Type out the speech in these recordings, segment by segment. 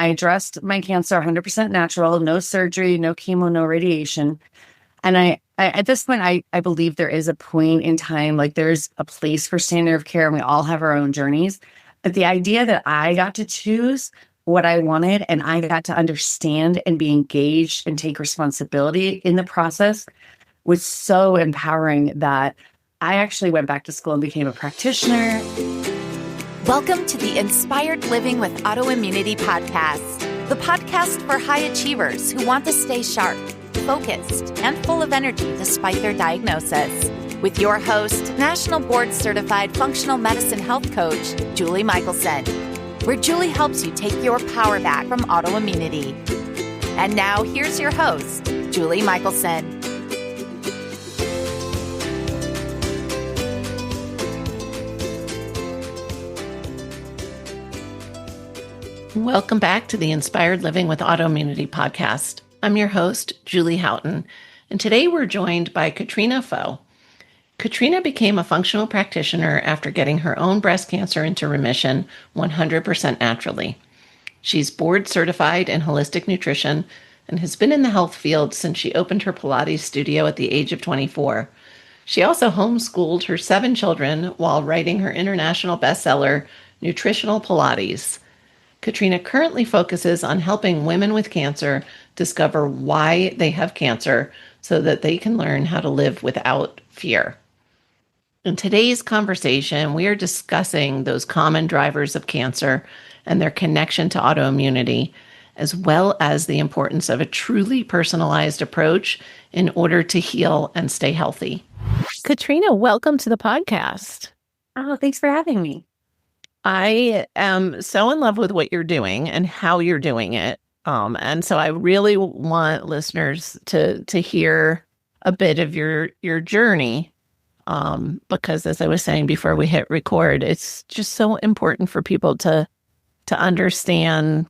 I addressed my cancer 100% natural, no surgery, no chemo, no radiation. And I at this point, I believe there is a point in time, like there's a place for standard of care and we all have our own journeys. But the idea that I got to choose what I wanted and I got to understand and be engaged and take responsibility in the process was so empowering that I actually went back to school and became a practitioner. Welcome to the Inspired Living with Autoimmunity podcast, the podcast for high achievers who want to stay sharp, focused, and full of energy despite their diagnosis. With your host, National Board Certified Functional Medicine Health Coach, Julie Michelson, where Julie helps you take your power back from autoimmunity. And now here's your host, Julie Michelson. Welcome back to the Inspired Living with Autoimmunity podcast. I'm your host, Julie Houghton, and today we're joined by Katrina Foe. Katrina became a functional practitioner after getting her own breast cancer into remission 100% naturally. She's board certified in holistic nutrition and has been in the health field since she opened her Pilates studio at the age of 24. She also homeschooled her 7 children while writing her international bestseller, Nutritional Pilates. Katrina currently focuses on helping women with cancer discover why they have cancer so that they can learn how to live without fear. In today's conversation, we are discussing those common drivers of cancer and their connection to autoimmunity, as well as the importance of a truly personalized approach in order to heal and stay healthy. Katrina, welcome to the podcast. Oh, thanks for having me. I am so in love with what you're doing and how you're doing it. And so I really want listeners to hear a bit of your journey. Because as I was saying before we hit record, it's just so important for people to understand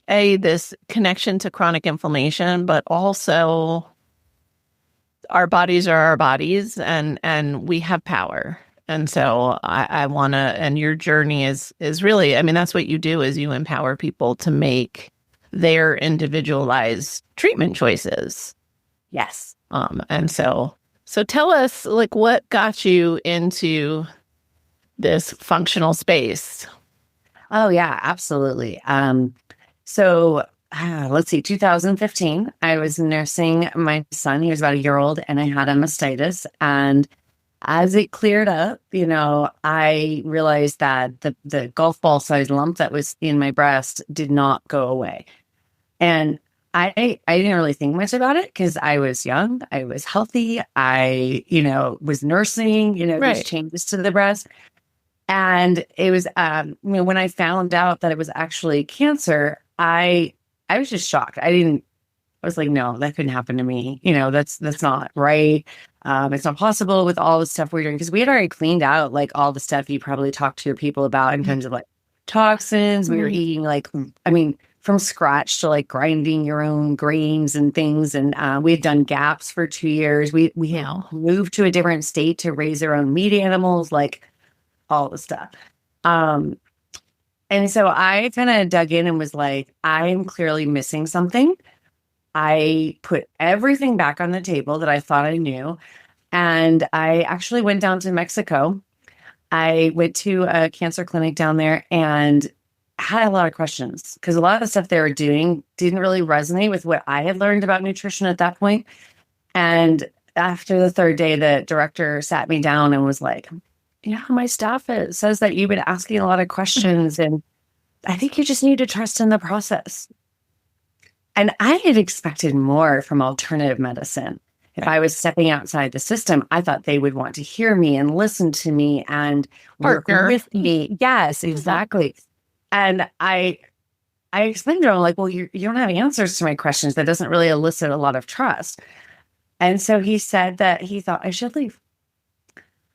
this connection to chronic inflammation, but also our bodies are our bodies and we have power. And so I want to, and your journey is really, I mean, that's what you do is you empower people to make their individualized treatment choices. Yes. And so tell us, like, what got you into this functional space? Oh, yeah, absolutely. So let's see, 2015, I was nursing my son. He was about a year old and I had a mastitis. And as it cleared up, I realized that the golf ball sized lump that was in my breast did not go away. And I didn't really think much about it because I was young, I was healthy, I, was nursing, Right. these changes to the breast. And it was, when I found out that it was actually cancer, I was just shocked. I was like, no, that couldn't happen to me. That's not right. It's not possible with all the stuff we're doing because we had already cleaned out like all the stuff you probably talked to your people about in terms of like toxins. We were eating from scratch to like grinding your own grains and things. And we had done GAPS for 2 years. We moved to a different state to raise our own meat animals, like all the stuff. And so I kind of dug in and was like, I'm clearly missing something. I put everything back on the table that I thought I knew. And I actually went down to Mexico. I went to a cancer clinic down there and had a lot of questions because a lot of the stuff they were doing didn't really resonate with what I had learned about nutrition at that point. And after the 3rd day, the director sat me down and was like, my staff says that you've been asking a lot of questions and I think you just need to trust in the process. And I had expected more from alternative medicine. If I was stepping outside the system, I thought they would want to hear me and listen to me and work with me. Yes, exactly. And I explained to him, like, well, you don't have answers to my questions. That doesn't really elicit a lot of trust. And so he said that he thought I should leave.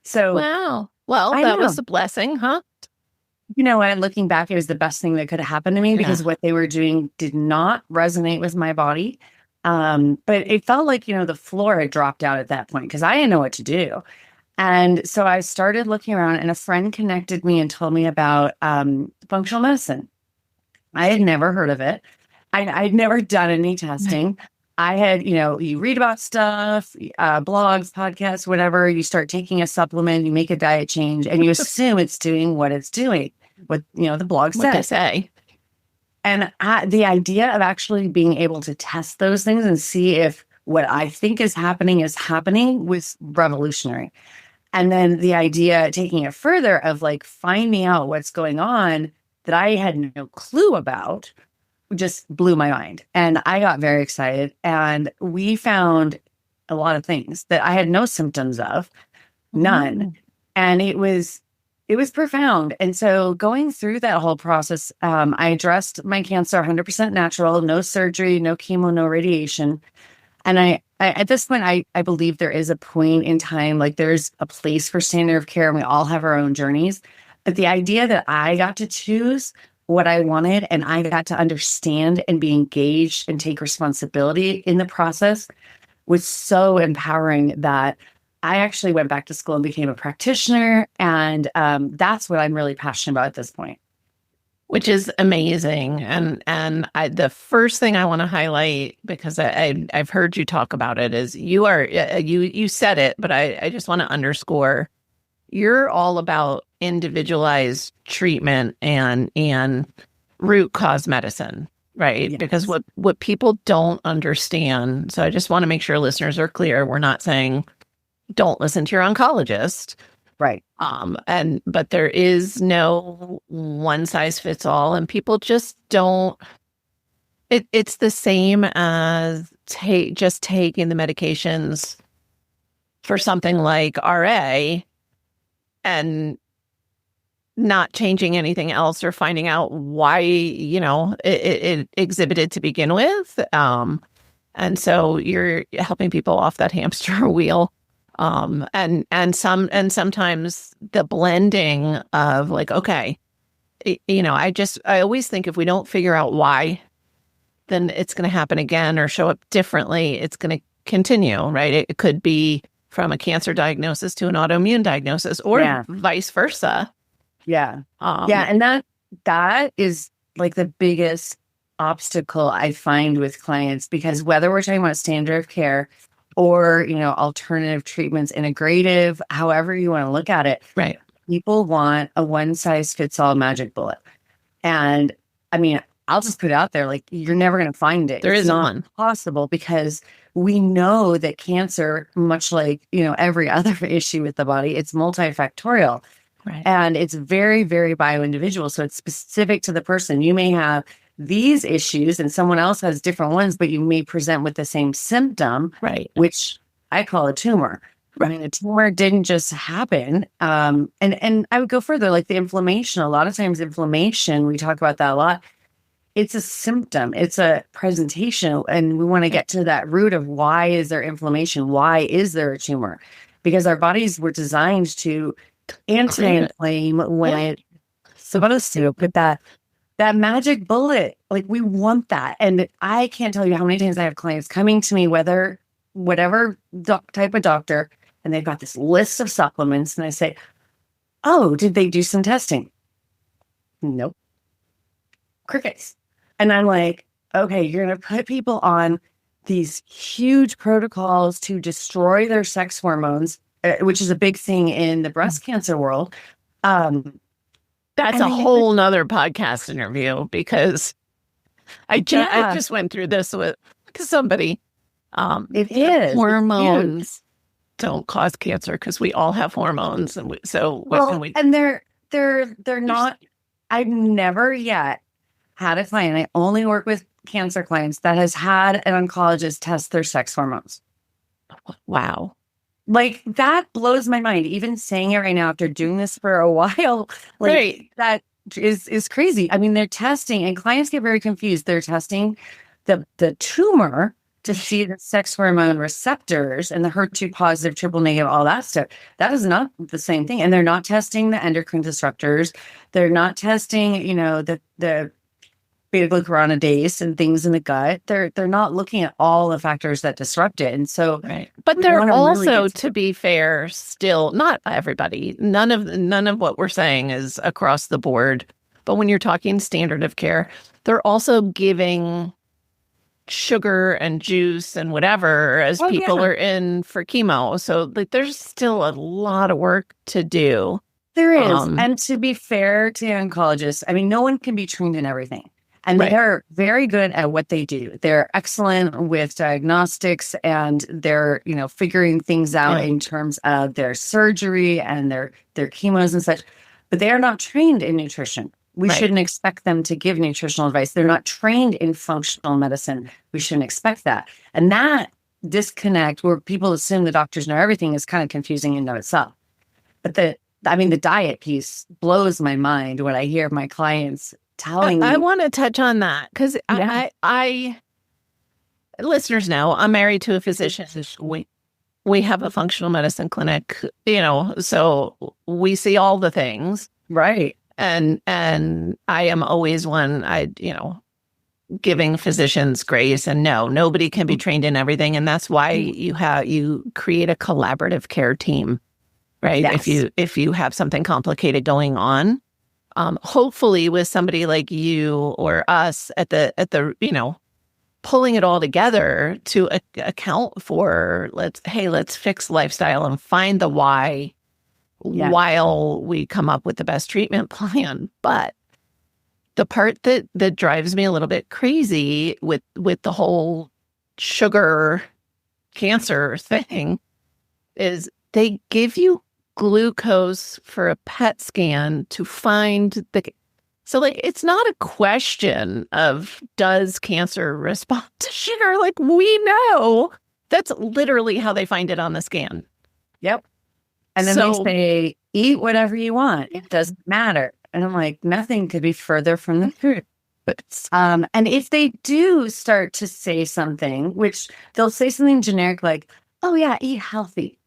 So, wow. Well, that was a blessing, huh? And looking back, it was the best thing that could have happened to me because what they were doing did not resonate with my body. But it felt like, the floor had dropped out at that point because I didn't know what to do. And so I started looking around and a friend connected me and told me about functional medicine. I had never heard of it. I'd never done any testing. I had, you read about stuff, blogs, podcasts, whatever. You start taking a supplement, you make a diet change, and you assume it's doing what it's doing, what, the blog What they says. say. And the idea of actually being able to test those things and see if what I think is happening was revolutionary. And then the idea, taking it further, of like finding out what's going on that I had no clue about, just blew my mind. And I got very excited. And we found a lot of things that I had no symptoms of, none. And it was profound. And so going through that whole process, I addressed my cancer 100% natural, no surgery, no chemo, no radiation. And I at this point, I believe there is a point in time, like there's a place for standard of care, and we all have our own journeys. But the idea that I got to choose what I wanted, and I got to understand and be engaged and take responsibility in the process, was so empowering that I actually went back to school and became a practitioner. And that's what I'm really passionate about at this point. Which is amazing. And the first thing I want to highlight, because I've heard you talk about it, is you said it, but I just want to underscore, you're all about individualized treatment and root cause medicine, right? Yes. Because what people don't understand, so I just want to make sure listeners are clear, we're not saying don't listen to your oncologist. Right. But there is no one size fits all, and people just don't. It's the same as just taking the medications for something like RA and not changing anything else or finding out why, it exhibited to begin with. And so you're helping people off that hamster wheel. And sometimes the blending of like, okay, I always think if we don't figure out why, then it's going to happen again or show up differently. It's going to continue, right? It could be from a cancer diagnosis to an autoimmune diagnosis, or vice versa. Yeah. And that is like the biggest obstacle I find with clients, because whether we're talking about standard of care or, alternative treatments, integrative, however you want to look at it, right? People want a one size fits all magic bullet. And I mean, I'll just put it out there, like, you're never going to find it. There it's isn't not one. Possible, because we know that cancer, much like, every other issue with the body, it's multifactorial. Right. And it's very, very bio-individual. So it's specific to the person. You may have these issues and someone else has different ones, but you may present with the same symptom, right? Which I call a tumor. Right. I mean, a tumor didn't just happen. And I would go further, like the inflammation. A lot of times inflammation, we talk about that a lot. It's a symptom. It's a presentation. And we want to get to that root of why is there inflammation? Why is there a tumor? Because our bodies were designed to anti-inflame when it's supposed to. But that magic bullet, like, we want that. And I can't tell you how many times I have clients coming to me, whatever type of doctor, and they've got this list of supplements. And I say, oh, did they do some testing? Nope. Crickets. And I'm like, okay, you're going to put people on these huge protocols to destroy their sex hormones, which is a big thing in the breast cancer world. That's a whole nother podcast interview, because I just went through this with somebody. It is hormones don't cause cancer, because we all have hormones, and and they're not. I've never yet had a client. I only work with cancer clients that has had an oncologist test their sex hormones. Wow. Like, that blows my mind. Even saying it right now after doing this for a while, like, right. That is crazy. I mean, they're testing, and clients get very confused. They're testing the tumor to see the sex hormone receptors and the HER2 positive, triple negative, all that stuff. That is not the same thing. And they're not testing the endocrine disruptors. They're not testing, the beta-glucuronidase and things in the gut. They're not looking at all the factors that disrupt it. And so, right. But they're also, to be fair, still not everybody. None of what we're saying is across the board But when you're talking standard of care, they're also giving sugar and juice and whatever as people are in for chemo. So like there's still a lot of work to do. There is. And to be fair to oncologists, I mean, no one can be trained in everything. And they're very good at what they do. They're excellent with diagnostics, and they're, figuring things out in terms of their surgery and their chemos and such. But they are not trained in nutrition. We shouldn't expect them to give nutritional advice. They're not trained in functional medicine. We shouldn't expect that. And that disconnect where people assume the doctors know everything is kind of confusing in and of itself. But the diet piece blows my mind when I hear my clients telling me. I want to touch on that because I listeners know I'm married to a physician. We have a functional medicine clinic, so we see all the things. Right. And I am always giving physicians grace, and nobody can be trained in everything. And that's why you create a collaborative care team, right? Yes. If you have something complicated going on, hopefully with somebody like you or us at the pulling it all together to account for let's fix lifestyle and find the why. Yeah. While we come up with the best treatment plan. But the part that drives me a little bit crazy with the whole sugar cancer thing is they give you glucose for a PET scan to find so it's not a question of does cancer respond to sugar? Like we know that's literally how they find it on the scan. Yep. And then they say, eat whatever you want. It doesn't matter. And I'm like, nothing could be further from the truth. And if they do start to say something, which they'll say something generic like, oh yeah, eat healthy.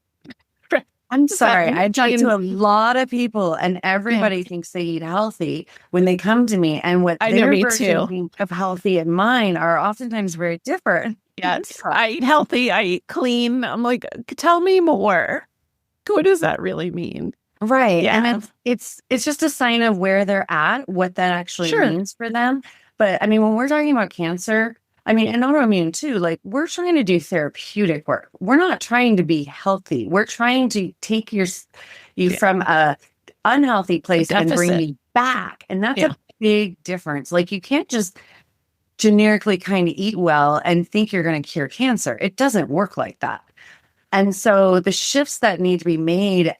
I'm sorry. I talk to a lot of people and everybody thinks they eat healthy when they come to me. And what their version of healthy and mine are oftentimes very different. Yes. I eat healthy. I eat clean. I'm like, tell me more. What does that really mean? Right. Yeah. And it's just a sign of where they're at, what that actually means for them. But I mean, when we're talking about cancer, and autoimmune too, like we're trying to do therapeutic work. We're not trying to be healthy. We're trying to take you from a unhealthy place and bring you back. And that's a big difference. Like you can't just generically kind of eat well and think you're going to cure cancer. It doesn't work like that. And so the shifts that need to be made,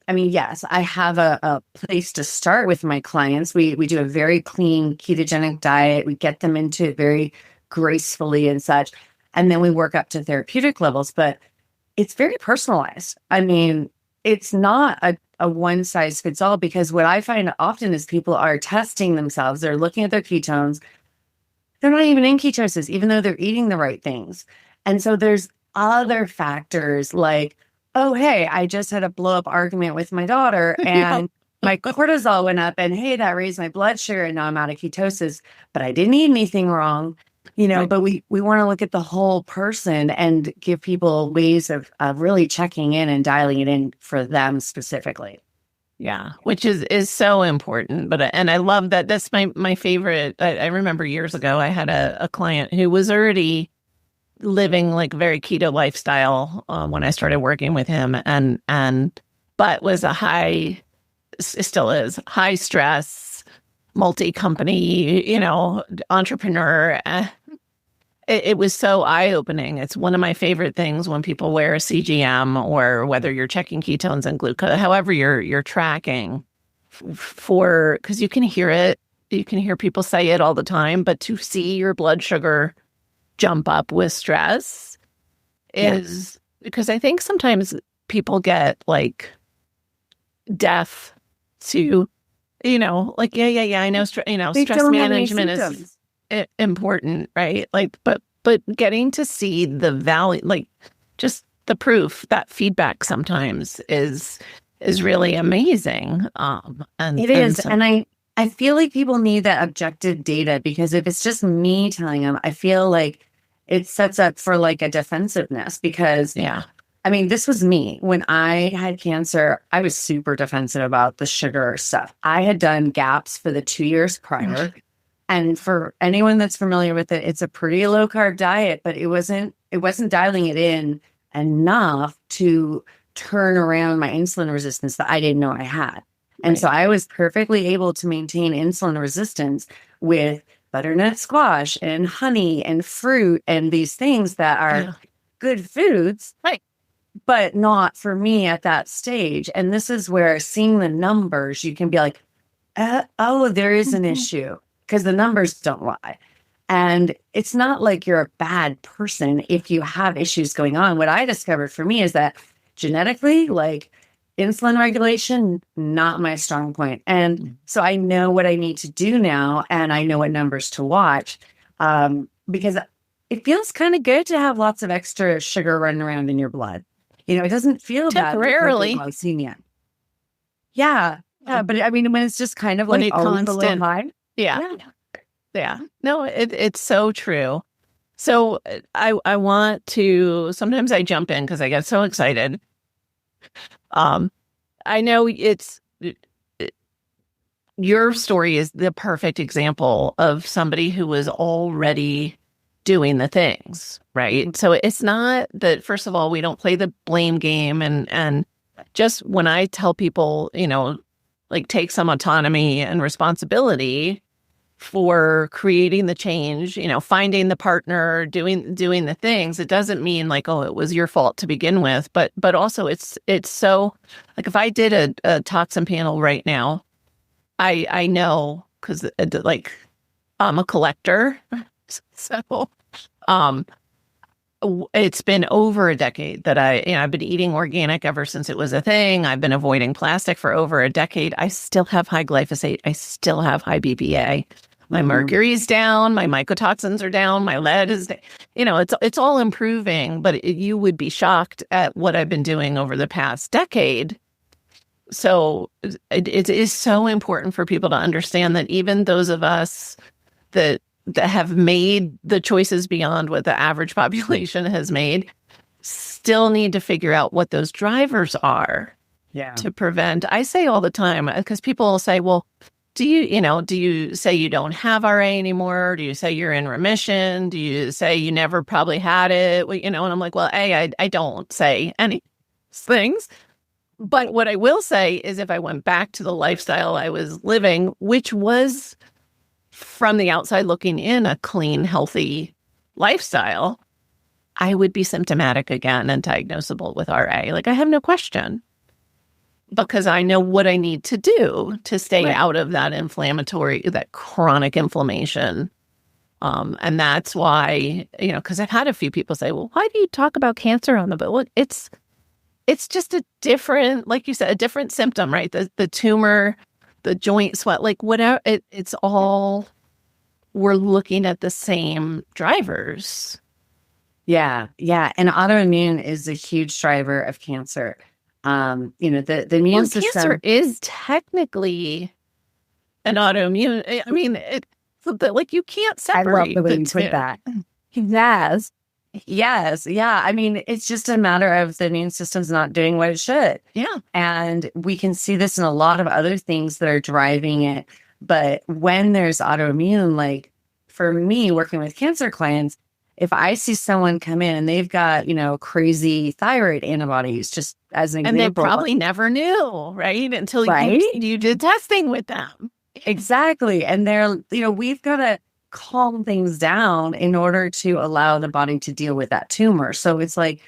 yes, I have a place to start with my clients. We do a very clean ketogenic diet. We get them into it very gracefully and such. And then we work up to therapeutic levels, but it's very personalized. It's not a one size fits all, because what I find often is people are testing themselves. They're looking at their ketones. They're not even in ketosis, even though they're eating the right things. And so there's other factors like, oh, hey, I just had a blow up argument with my daughter and my cortisol went up and hey, that raised my blood sugar and now I'm out of ketosis, but I didn't eat anything wrong, but we want to look at the whole person and give people ways of really checking in and dialing it in for them specifically. Yeah, which is so important. And I love that. That's my favorite. I remember years ago, I had a client who was already living like very keto lifestyle when I started working with him, but was still is high stress, multi-company, entrepreneur. It was so eye-opening. It's one of my favorite things when people wear a CGM or whether you're checking ketones and glucose, however you're tracking because you can hear it. You can hear people say it all the time, but to see your blood sugar jump up with stress is because I think sometimes people get like deaf to, I know, stress management is important, right? Like, but getting to see the value, like just the proof, that feedback sometimes is really amazing. And it is. And I feel like people need that objective data, because if it's just me telling them, I feel like it sets up for like a defensiveness, because I mean, this was me. When I had cancer, I was super defensive about the sugar stuff. I had done GAPS for the 2 years prior. And for anyone that's familiar with it, it's a pretty low carb diet, but it wasn't dialing it in enough to turn around my insulin resistance that I didn't know I had. And so I was perfectly able to maintain insulin resistance with butternut squash and honey and fruit and these things that are good foods, but not for me at that stage. And this is where seeing the numbers, you can be like, oh, there is an issue, because the numbers don't lie. And it's not like you're a bad person if you have issues going on. What I discovered for me is that genetically, like insulin regulation, not my strong point. And so I know what I need to do now, and I know what numbers to watch, because it feels kind of good to have lots of extra sugar running around in your blood. It doesn't feel temporarily bad. Glycemia. Yeah. But I mean, when it's just kind of when like it always below constant. high. Yeah. No, it's so true. So I want to, sometimes I jump in because I get so excited. I know your story is the perfect example of somebody who was already doing the things, right? So it's not that, first of all, we don't play the blame game. And just when I tell people, like take some autonomy and responsibility for creating the change, finding the partner, doing the things, it doesn't mean like, oh, it was your fault to begin with. But also it's so, like, if I did a toxin panel right now, I know, because like I'm a collector. So it's been over a decade that I've been eating organic ever since it was a thing. I've been avoiding plastic for over a decade. I still have high glyphosate. I still have high BPA. My mercury's down. My mycotoxins are down. My lead is, it's all improving. But you would be shocked at what I've been doing over the past decade. So it is so important for people to understand that even those of us that have made the choices beyond what the average population has made still need to figure out what those drivers are to prevent. I say all the time, because people will say, well, do you say you don't have RA anymore? Do you say you're in remission? Do you say you never probably had it? Well, and I'm like, well, I don't say any things. But what I will say is, if I went back to the lifestyle I was living, which was from the outside looking in a clean, healthy lifestyle, I would be symptomatic again and diagnosable with RA. Like, I have no question, because I know what I need to do to stay out of that that chronic inflammation. And that's why, because I've had a few people say, well, why do you talk about cancer on the book? Well, it's just a different, like you said, a different symptom, right? The tumor, the joint sweat, like whatever, it's all, we're looking at the same drivers. Yeah. And autoimmune is a huge driver of cancer. The immune system. Cancer is technically an autoimmune. I mean, like, you can't separate. I love the way you put that. Yes. Yeah. I mean, it's just a matter of the immune system's not doing what it should. Yeah. And we can see this in a lot of other things that are driving it. But when there's autoimmune, like for me working with cancer clients, if I see someone come in and they've got, crazy thyroid antibodies, just as an example. And they probably never knew, right? Until you did testing with them. Exactly. And they're, we've got to calm things down in order to allow the body to deal with that tumor. So it's like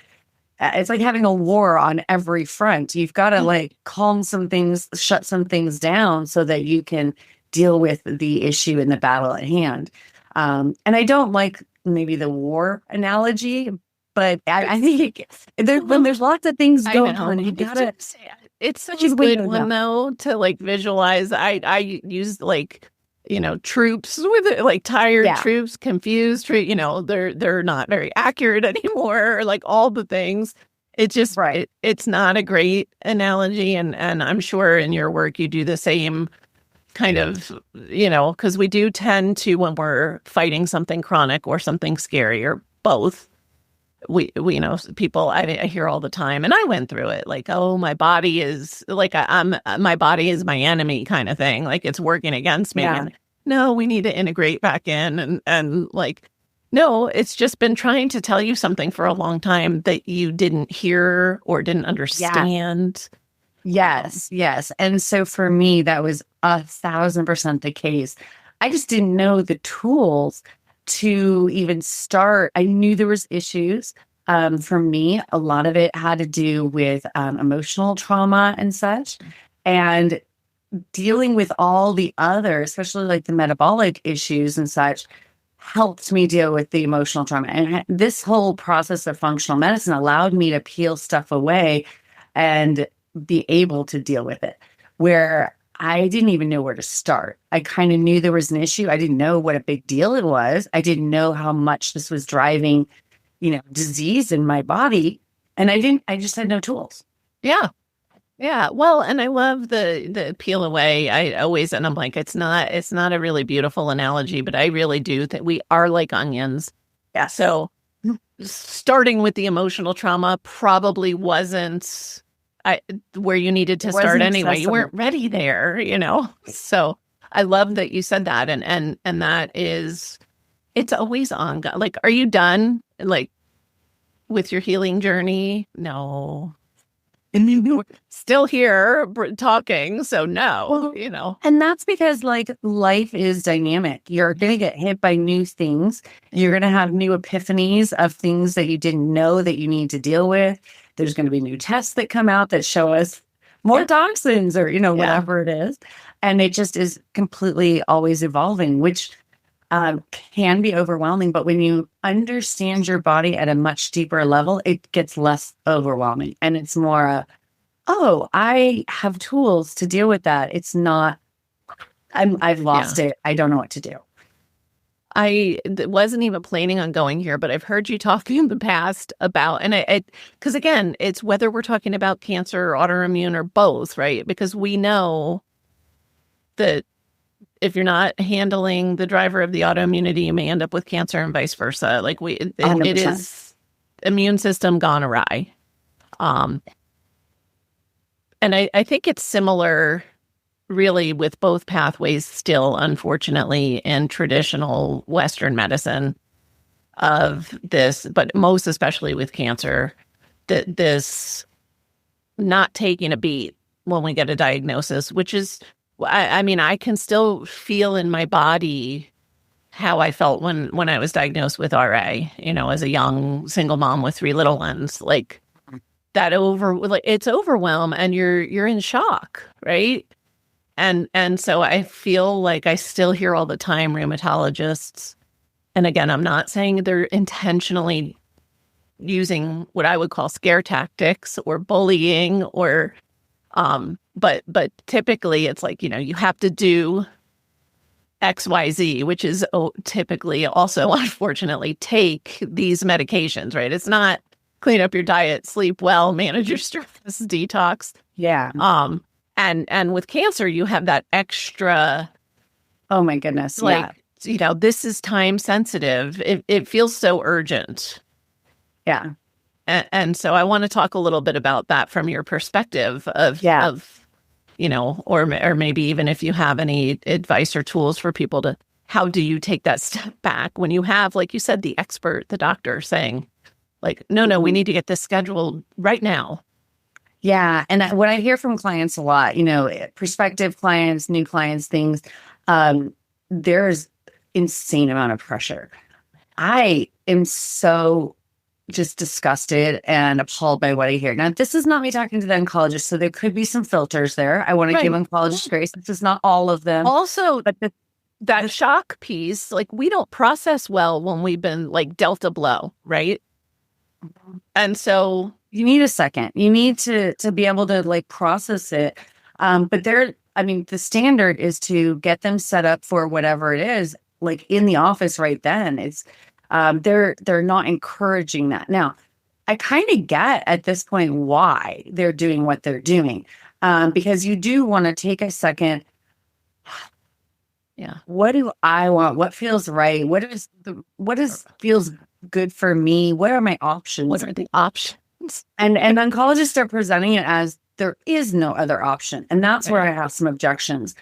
having a war on every front. You've got to like calm some things, shut some things down so that you can deal with the issue in the battle at hand. And I don't like maybe the war analogy, but I think when there's lots of things going on, you gotta. It's such a good one though to like visualize. I use like, troops with it, like tired troops, confused, they're not very accurate anymore, or like all the things. It's just it's not a great analogy, and I'm sure in your work you do the same kind of, because we do tend to, when we're fighting something chronic or something scary or both, you know, people I hear all the time, and I went through it, like, oh, my body is like, my body is my enemy kind of thing. Like it's working against me. Yeah. And no, we need to integrate back in. And like, no, it's just been trying to tell you something for a long time that you didn't hear or didn't understand. Yes, yes. And so for me, that was 1,000% the case. I just didn't know the tools to even start. I knew there was issues. For me, a lot of it had to do with emotional trauma and such, and dealing with all the other, especially like the metabolic issues and such, helped me deal with the emotional trauma. And this whole process of functional medicine allowed me to peel stuff away and be able to deal with it, where I didn't even know where to start. I kind of knew there was an issue. I didn't know what a big deal it was. I didn't know how much this was driving, disease in my body. And I just had no tools. Yeah. Yeah. Well, and I love the peel away. And I'm like, it's not a really beautiful analogy, but I really do that we are like onions. Yeah. So starting with the emotional trauma probably wasn't where you needed to start anyway. Accessible. You weren't ready there, So I love that you said that. And that is, it's always on. Like, are you done? Like with your healing journey? No. And we're still here talking. So no, And that's because like life is dynamic. You're going to get hit by new things. You're going to have new epiphanies of things that you didn't know that you need to deal with. There's going to be new tests that come out that show us more toxins or, whatever it is. And it just is completely always evolving, which can be overwhelming. But when you understand your body at a much deeper level, it gets less overwhelming. And it's more, I have tools to deal with that. It's not, I've lost it. I don't know what to do. I wasn't even planning on going here, but I've heard you talking in the past about, and because again, it's whether we're talking about cancer or autoimmune or both, right? Because we know that if you're not handling the driver of the autoimmunity, you may end up with cancer and vice versa. Like it is immune system gone awry. And I think it's similar really with both pathways still, unfortunately, in traditional Western medicine of this, but most especially with cancer, that this not taking a beat when we get a diagnosis, which is, I can still feel in my body how I felt when I was diagnosed with RA, as a young single mom with 3 little ones, like that it's overwhelm and you're in shock, right? And so I feel like I still hear all the time rheumatologists, and again, I'm not saying they're intentionally using what I would call scare tactics or bullying or, but typically it's like, you have to do XYZ, which is typically also, unfortunately, take these medications, right? It's not clean up your diet, sleep well, manage your stress, detox. Yeah. And with cancer, you have that extra. Oh my goodness. This is time sensitive. It feels so urgent. Yeah. And so I want to talk a little bit about that from your perspective of or maybe even if you have any advice or tools for people to, how do you take that step back when you have, like you said, the expert, the doctor saying like, no, we need to get this scheduled right now. Yeah. And what I hear from clients a lot, prospective clients, new clients, things, there's insane amount of pressure. I am so just disgusted and appalled by what I hear. Now, this is not me talking to the oncologist, so there could be some filters there. I want to give oncologists grace. This is not all of them. Also, but that shock piece, like we don't process well when we've been like dealt a blow, right? And so you need a second. You need to be able to like process it. But the standard is to get them set up for whatever it is, like in the office right then. It's they're not encouraging that. Now, I kind of get at this point why they're doing what they're doing. Because you do want to take a second. Yeah. What do I want? What feels right? What feels good for me? What are my options? What are the options? And oncologists are presenting it as there is no other option. And that's where I have some objections.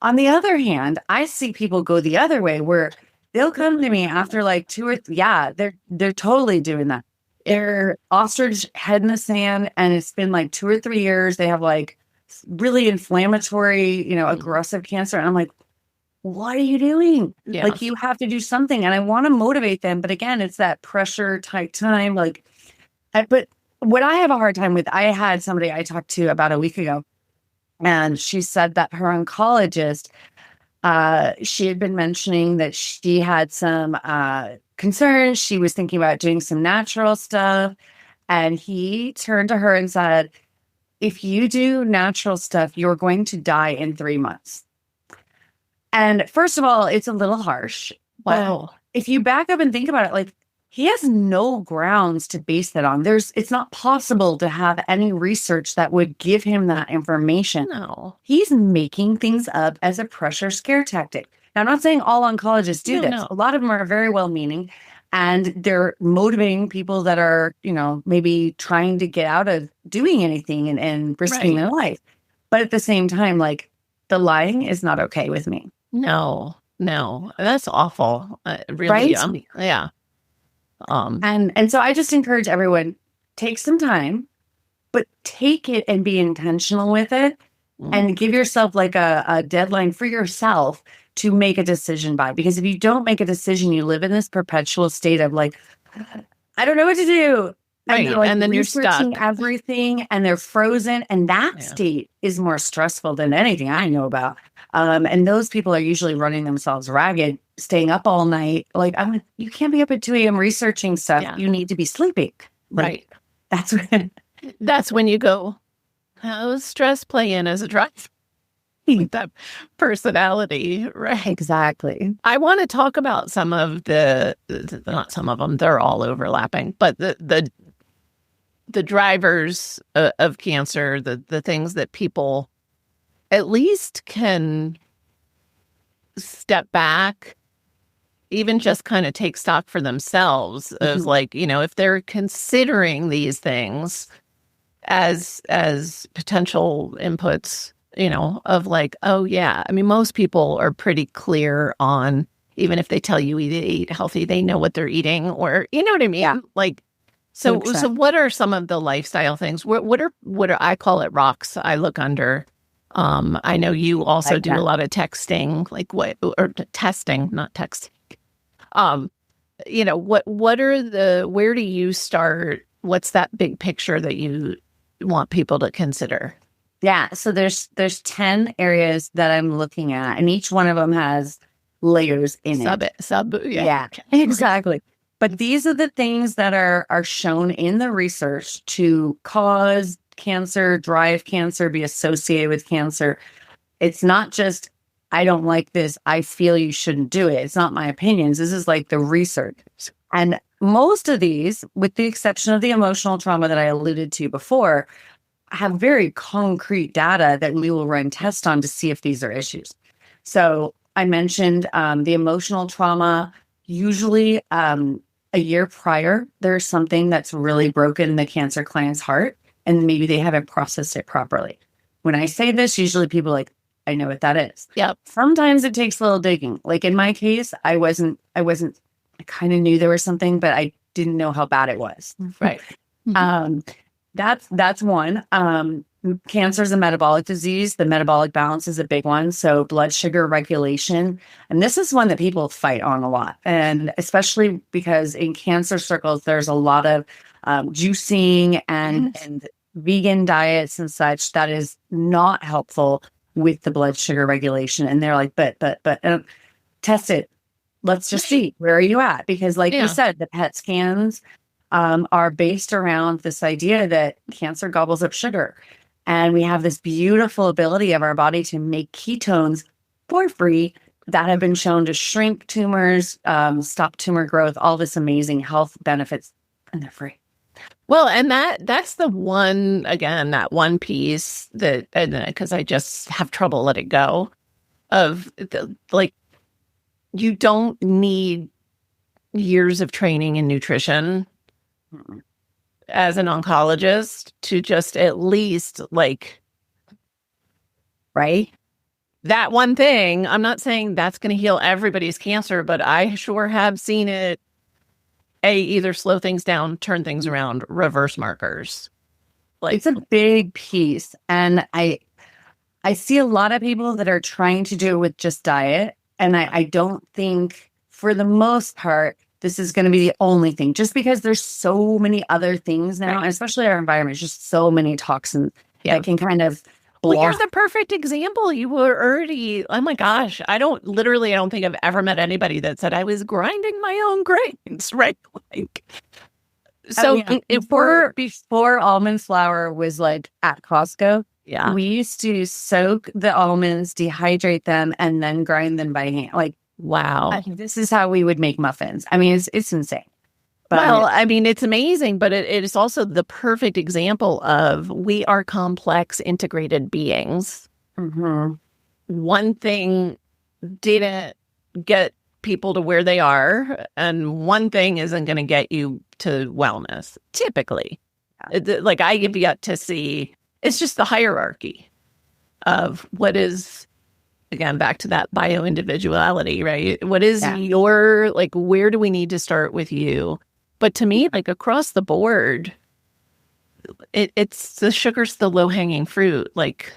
On the other hand, I see people go the other way where they'll come to me after like they're totally doing that. They're ostrich head in the sand, and it's been like 2 or 3 years. They have like really inflammatory, aggressive cancer. And I'm like, what are you doing? Yeah. Like, you have to do something. And I want to motivate them. But again, it's that pressure type time. But what I have a hard time with, I had somebody I talked to about a week ago, and she said that her oncologist, she had been mentioning that she had some concerns. She was thinking about doing some natural stuff. And he turned to her and said, if you do natural stuff, you're going to die in 3 months. And first of all, it's a little harsh. Wow. If you back up and think about it, like, he has no grounds to base that on. It's not possible to have any research that would give him that information. No. He's making things up as a pressure scare tactic. Now, I'm not saying all oncologists do this. No. A lot of them are very well-meaning, and they're motivating people that are, maybe trying to get out of doing anything and risking their life. But at the same time, like, the lying is not okay with me. No, that's awful. Really, right? Yeah. And so I just encourage everyone, take some time, but take it and be intentional with it, and give yourself like a deadline for yourself to make a decision by. Because if you don't make a decision, you live in this perpetual state of like, I don't know what to do. Right. And then you're stuck. Everything, and they're frozen. And that state is more stressful than anything I know about. And those people are usually running themselves ragged, staying up all night. Like, you can't be up at 2 a.m. researching stuff. Yeah. You need to be sleeping. Right. Like, that's when you go, how does stress play in as a driver? With that personality, right? Exactly. I want to talk about some of not some of them, they're all overlapping, but the drivers of cancer, the things that people at least can step back, even just kind of take stock for themselves as like, if they're considering these things as potential inputs, of like, oh yeah. I mean, most people are pretty clear on, even if they tell you eat healthy, they know what they're eating, or, you know what I mean? Yeah. Like, so what are some of the lifestyle things? What are I call it rocks I look under? I know you also do a lot of texting, like or testing, not texting. What are where do you start? What's that big picture that you want people to consider? Yeah. So there's 10 areas that I'm looking at, and each one of them has layers in it. Yeah, exactly. But these are the things that are shown in the research to cause cancer, drive cancer, be associated with cancer. It's not just, I don't like this, I feel you shouldn't do it. It's not my opinions. This is like the research. And most of these, with the exception of the emotional trauma that I alluded to before, have very concrete data that we will run tests on to see if these are issues. So I mentioned the emotional trauma. Usually a year prior, there's something that's really broken the cancer client's heart, and maybe they haven't processed it properly. When I say this, usually people are like, I know what that is. Yep. Sometimes it takes a little digging. Like in my case, I kind of knew there was something, but I didn't know how bad it was. Right. That's one. Cancer is a metabolic disease. The metabolic balance is a big one. So blood sugar regulation. And this is one that people fight on a lot. And especially because in cancer circles, there's a lot of juicing and vegan diets and such that is not helpful with the blood sugar regulation. And they're like, but test it. Let's just see, where are you at? Because like you said, the PET scans are based around this idea that cancer gobbles up sugar. And we have this beautiful ability of our body to make ketones for free that have been shown to shrink tumors, stop tumor growth, all this amazing health benefits, and they're free. Well, and that's the one, again, that one piece that, because I just have trouble letting go of, like, you don't need years of training in nutrition as an oncologist to just at least like, right? that one thing. I'm not saying that's going to heal everybody's cancer, but I sure have seen it either slow things down, turn things around, reverse markers. Like, it's a big piece. And I see a lot of people that are trying to do it with just diet. And I don't think for the most part, this is going to be the only thing, just because there's so many other things now, and especially our environment, just so many toxins that can kind of well, you're the perfect example. You were already, oh my gosh, I don't think I've ever met anybody that said I was grinding my own grains, right? Like, so before almond flour was like at Costco, we used to soak the almonds, dehydrate them, and then grind them by hand. Like, wow, this is how we would make muffins. I mean, it's insane. But, well, I mean, it's amazing, but it is also the perfect example of we are complex, integrated beings. Mm-hmm. One thing didn't get people to where they are, and one thing isn't going to get you to wellness, typically. Like, I have yet to see, it's just the hierarchy of what is, again, back to that bio-individuality, right? What is your, like, where do we need to start with you? But to me, like, across the board, it's the sugar's the low-hanging fruit. Like,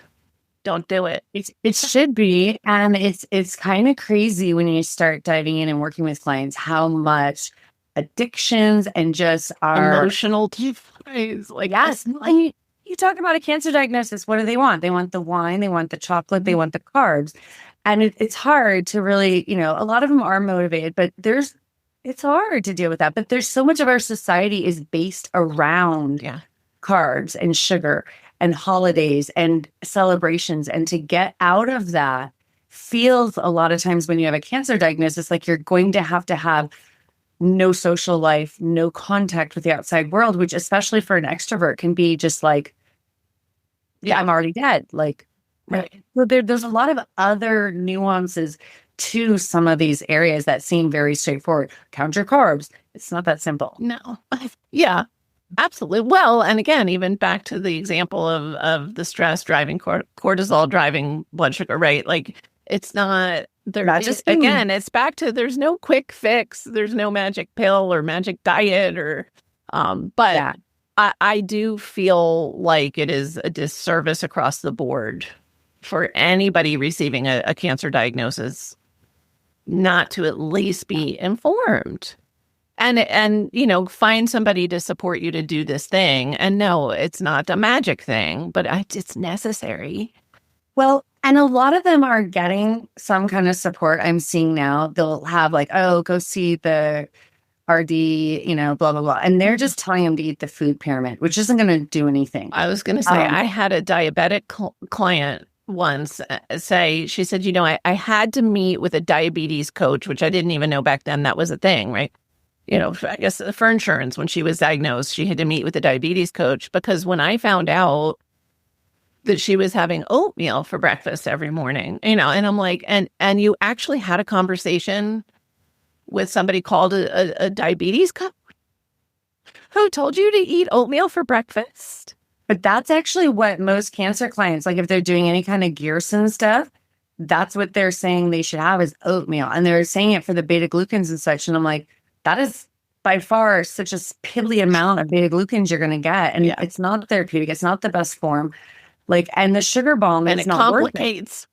don't do it. It should be. And it's kind of crazy when you start diving in and working with clients, how much addictions and just our emotional device. Like, yes. You talk about a cancer diagnosis. What do they want? They want the wine, they want the chocolate, they want the carbs. And it's hard to really, a lot of them are motivated, but it's hard to deal with that. But there's so much of our society is based around carbs and sugar and holidays and celebrations. And to get out of that feels a lot of times when you have a cancer diagnosis, like you're going to have no social life, no contact with the outside world, which especially for an extrovert can be just like, I'm already dead. Like, right. So there's a lot of other nuances to some of these areas that seem very straightforward. Count your carbs. It's not that simple. No. Yeah, absolutely. Well, and again, even back to the example of the stress driving cortisol driving blood sugar, right? Like, it's not again, it's back to there's no quick fix. There's no magic pill or magic diet or but I do feel like it is a disservice across the board for anybody receiving a cancer diagnosis not to at least be informed and find somebody to support you to do this thing. And no, it's not a magic thing, but it's necessary. Well, and a lot of them are getting some kind of support. I'm seeing now they'll have like, oh, go see the RD, blah, blah, blah. And they're just telling them to eat the food pyramid, which isn't going to do anything. I was going to say, I had a diabetic client once she said, I had to meet with a diabetes coach, which I didn't even know back then that was a thing, right? I guess for insurance, when she was diagnosed, she had to meet with a diabetes coach because when I found out that she was having oatmeal for breakfast every morning, and I'm like, and you actually had a conversation with somebody called a diabetes coach who told you to eat oatmeal for breakfast? But that's actually what most cancer clients, like if they're doing any kind of Gearson stuff, that's what they're saying they should have is oatmeal. And they're saying it for the beta glucans and such. And I'm like, that is by far such a piddly amount of beta glucans you're going to get. And it's not therapeutic. It's not the best form. Like, and the sugar bomb and is it not complicates. Worth it.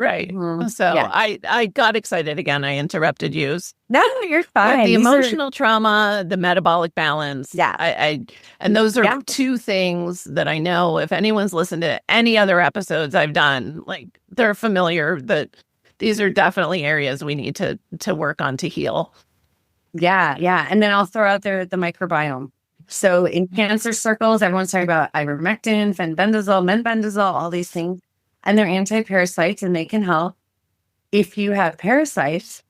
Right. Mm-hmm. So I got excited again. I interrupted you. No, you're fine. The emotional trauma, the metabolic balance. Yeah. And those are two things that I know if anyone's listened to any other episodes I've done, like they're familiar that these are definitely areas we need to work on to heal. Yeah. Yeah. And then I'll throw out there the microbiome. So in cancer circles, everyone's talking about ivermectin, fenbendazole, menbendazole, all these things. And they're anti-parasites and they can help if you have parasites.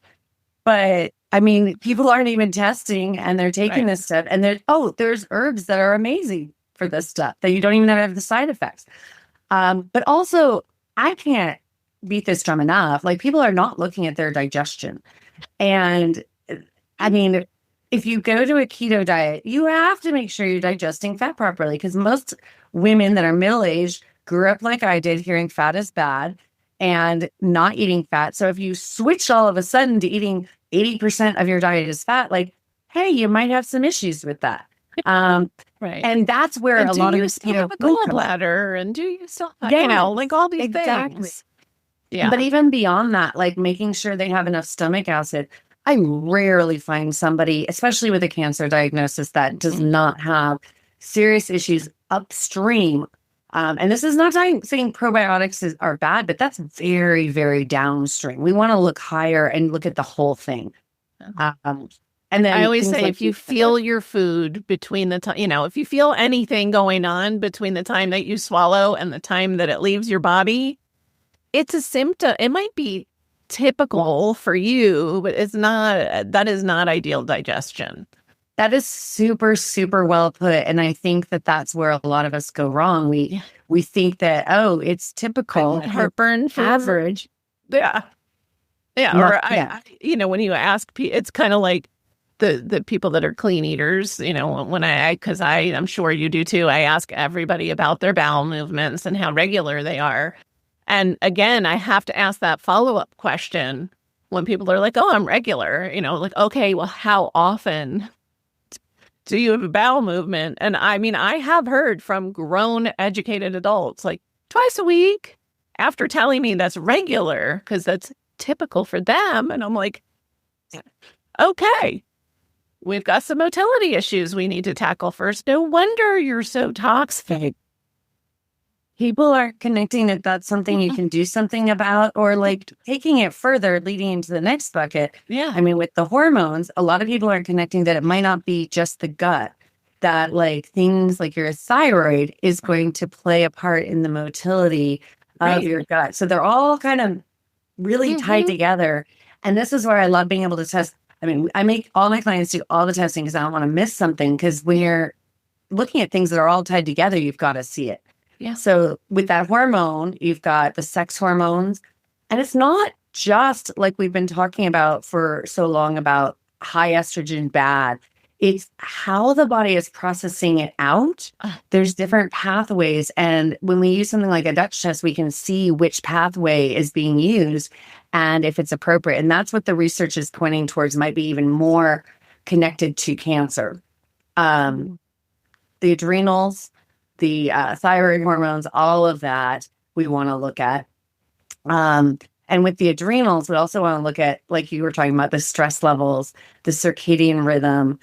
But I mean, people aren't even testing and they're taking this stuff and there's herbs that are amazing for this stuff that you don't even have the side effects. But also I can't beat this drum enough. Like people are not looking at their digestion and I mean, if you go to a keto diet, you have to make sure you're digesting fat properly, because most women that are middle-aged grew up like I did, hearing fat is bad and not eating fat. So if you switch all of a sudden to eating 80% of your diet is fat, like, hey, you might have some issues with that. Right. And that's where And a do lot of you the still keto have a food comes. gallbladder? And do you still have, Yeah, like all these exactly. things? Yeah. But even beyond that, like making sure they have enough stomach acid. I rarely find somebody, especially with a cancer diagnosis, that does not have serious issues upstream. And this is not saying probiotics are bad, but that's very, very downstream. We want to look higher and look at the whole thing. And then I always things say, like if you feel your food between the time, if you feel anything going on between the time that you swallow and the time that it leaves your body, it's a symptom. It might be typical for you, but that is not ideal digestion. that is super, super well put. And I think that that's where a lot of us go wrong. We think that, oh, it's typical. Heartburn for average. Yeah. Yeah. No, Or yeah. when you ask, it's kind of like the people that are clean eaters, when because I'm sure you do too. I ask everybody about their bowel movements and how regular they are. And again, I have to ask that follow-up question when people are like, oh, I'm regular, like, okay, well, how often do you have a bowel movement? And I mean, I have heard from grown, educated adults, like twice a week, after telling me that's regular because that's typical for them. And I'm like, okay, we've got some motility issues we need to tackle first. No wonder you're so toxic. People aren't connecting that that's something you can do something about, or like taking it further, leading into the next bucket. Yeah. I mean, with the hormones, a lot of people aren't connecting that it might not be just the gut, that like things like your thyroid is going to play a part in the motility of your gut. So they're all kind of really tied together. And this is where I love being able to test. I mean, I make all my clients do all the testing because I don't want to miss something, because when you're looking at things that are all tied together, you've got to see it. Yeah. So with that hormone, you've got the sex hormones, and it's not just like we've been talking about for so long about high estrogen bad. It's how the body is processing it out. There's different pathways. And when we use something like a Dutch test, we can see which pathway is being used and if it's appropriate. And that's what the research is pointing towards, might be even more connected to cancer. The adrenals, the thyroid hormones, all of that we want to look at. And with the adrenals, we also want to look at, like you were talking about, the stress levels, the circadian rhythm.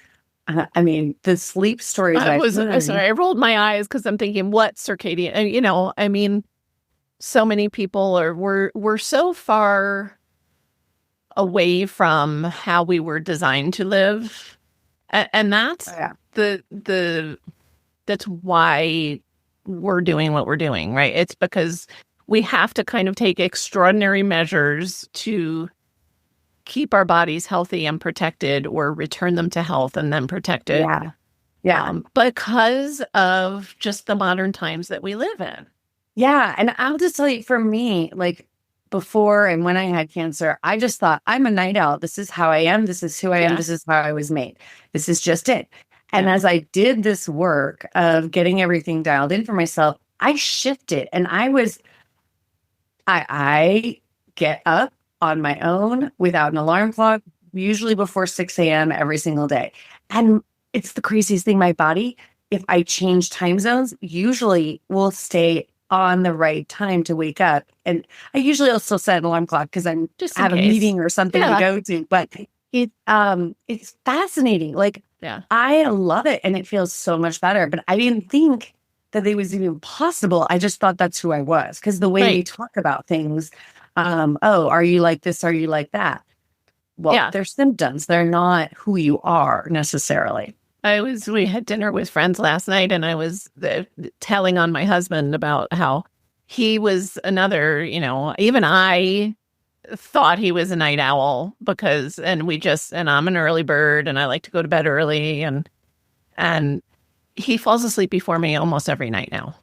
I mean, the sleep stories. I rolled my eyes because I'm thinking, what circadian? And, I mean, so many people we're so far away from how we were designed to live, and that's that's why we're doing what we're doing, right? It's because we have to kind of take extraordinary measures to keep our bodies healthy and protected, or return them to health and then protected. Yeah. Because of just the modern times that we live in. Yeah. And I'll just tell you, for me, like before and when I had cancer, I just thought, I'm a night owl. This is how I am. This is who I am. This is how I was made. This is just it. And as I did this work of getting everything dialed in for myself, I shifted, and I get up on my own without an alarm clock, usually before 6 a.m. every single day. And it's the craziest thing. My body, if I change time zones, usually will stay on the right time to wake up. And I usually also set an alarm clock because I'm just have a meeting or something to go to. But it's fascinating. Like, I love it, and it feels so much better. But I didn't think that it was even possible. I just thought that's who I was, because the way we talk about things, are you like this? Are you like that? Well, they're symptoms. They're not who you are necessarily. We had dinner with friends last night, and I was telling on my husband about how he was another, even I thought he was a night owl and I'm an early bird, and I like to go to bed early, and he falls asleep before me almost every night now.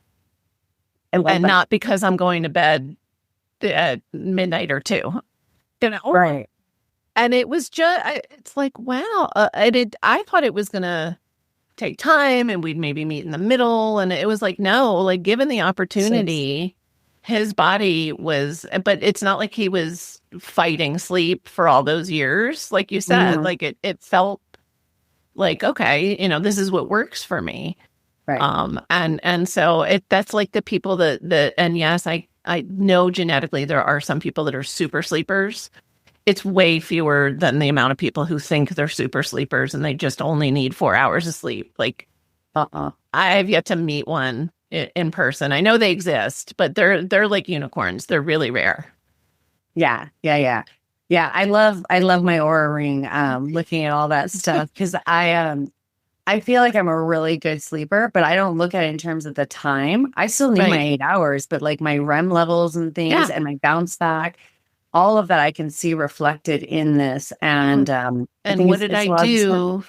And not because I'm going to bed at midnight or 2, Right. And it was just, it's like, wow. I thought it was going to take time and we'd maybe meet in the middle. And it was like, no, like given the opportunity, his body was, but it's not like he was fighting sleep for all those years. Like you said, like it felt like, okay, this is what works for me. Right. And so that's like the people that, and yes, I know genetically there are some people that are super sleepers. It's way fewer than the amount of people who think they're super sleepers and they just only need 4 hours of sleep. Like, I've yet to meet one in person. I know they exist, but they're like unicorns. They're really rare. Yeah. I love my Aura ring. Looking at all that stuff because I feel like I'm a really good sleeper, but I don't look at it in terms of the time. I still need my 8 hours, but like my REM levels and things and my bounce back, all of that I can see reflected in this. And what did I do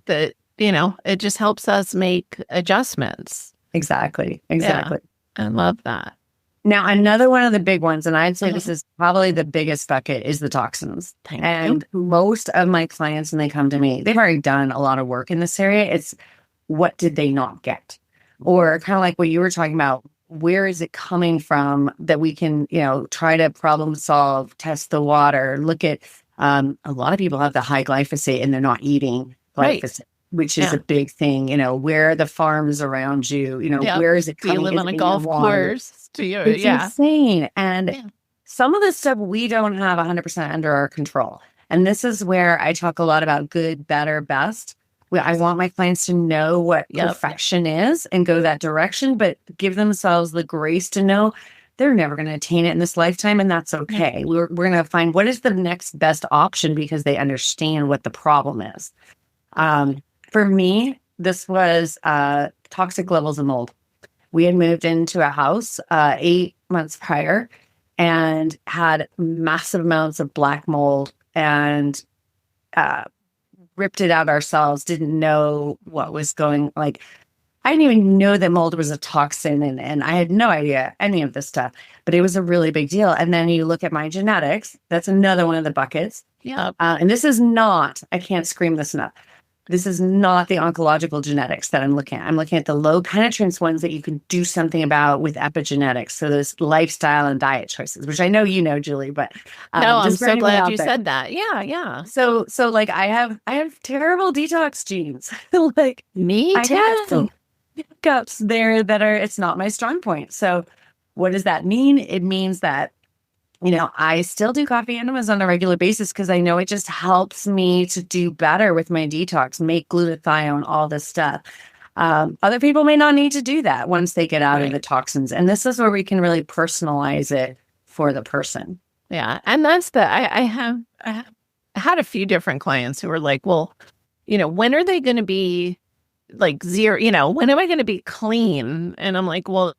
that, it just helps us make adjustments. Exactly. Yeah, I love that. Now, another one of the big ones, and I'd say this is probably the biggest bucket, is the toxins. And most of my clients, when they come to me, they've already done a lot of work in this area. It's what did they not get? Or kind of like what you were talking about, where is it coming from that we can, try to problem solve, test the water, look at, a lot of people have the high glyphosate and they're not eating glyphosate. Which is a big thing, where are the farms around you, where is it coming? Do you live on a golf course? It's insane. And some of this stuff we don't have 100% under our control. And this is where I talk a lot about good, better, best. I want my clients to know what perfection is and go that direction, but give themselves the grace to know they're never going to attain it in this lifetime. And that's okay. We're going to find what is the next best option because they understand what the problem is. For me, this was toxic levels of mold. We had moved into a house 8 months prior and had massive amounts of black mold and ripped it out ourselves, didn't know what was going, like, I didn't even know that mold was a toxin and I had no idea any of this stuff, but it was a really big deal. And then you look at my genetics, that's another one of the buckets. Yeah. And this is not, I can't scream this enough. This is not the oncological genetics that I'm looking at. I'm looking at the low penetrance ones that you can do something about with epigenetics. So those lifestyle and diet choices, which I know Julie, but no, I'm so glad you said that. Yeah. So like I have terrible detox genes. Like me too. I have hiccups there that are, it's not my strong point. So what does that mean? It means that I still do coffee enemas on a regular basis because I know it just helps me to do better with my detox, make glutathione, all this stuff. Other people may not need to do that once they get out of the toxins. And this is where we can really personalize it for the person. Yeah. And that's I had a few different clients who were like, well, when are they going to be like zero? When am I going to be clean? And I'm like, well,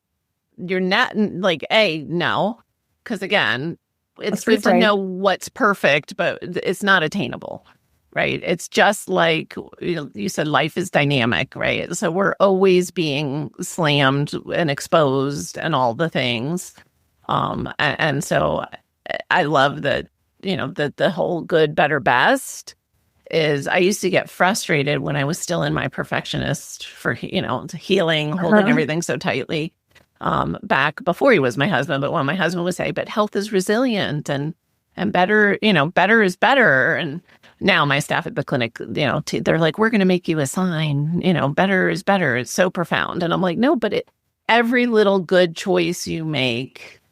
you're not like, no. Because again, it's good to know what's perfect, but it's not attainable, right? It's just like, you said life is dynamic, right? So we're always being slammed and exposed and all the things. And so I love that, that the whole good, better, best is I used to get frustrated when I was still in my perfectionist for, healing, holding everything so tightly. Back before he was my husband, but when my husband would say, but health is resilient and better, better is better. And now my staff at the clinic, they're like, we're going to make you a sign, better is better. It's so profound. And I'm like, no, but every little good choice you make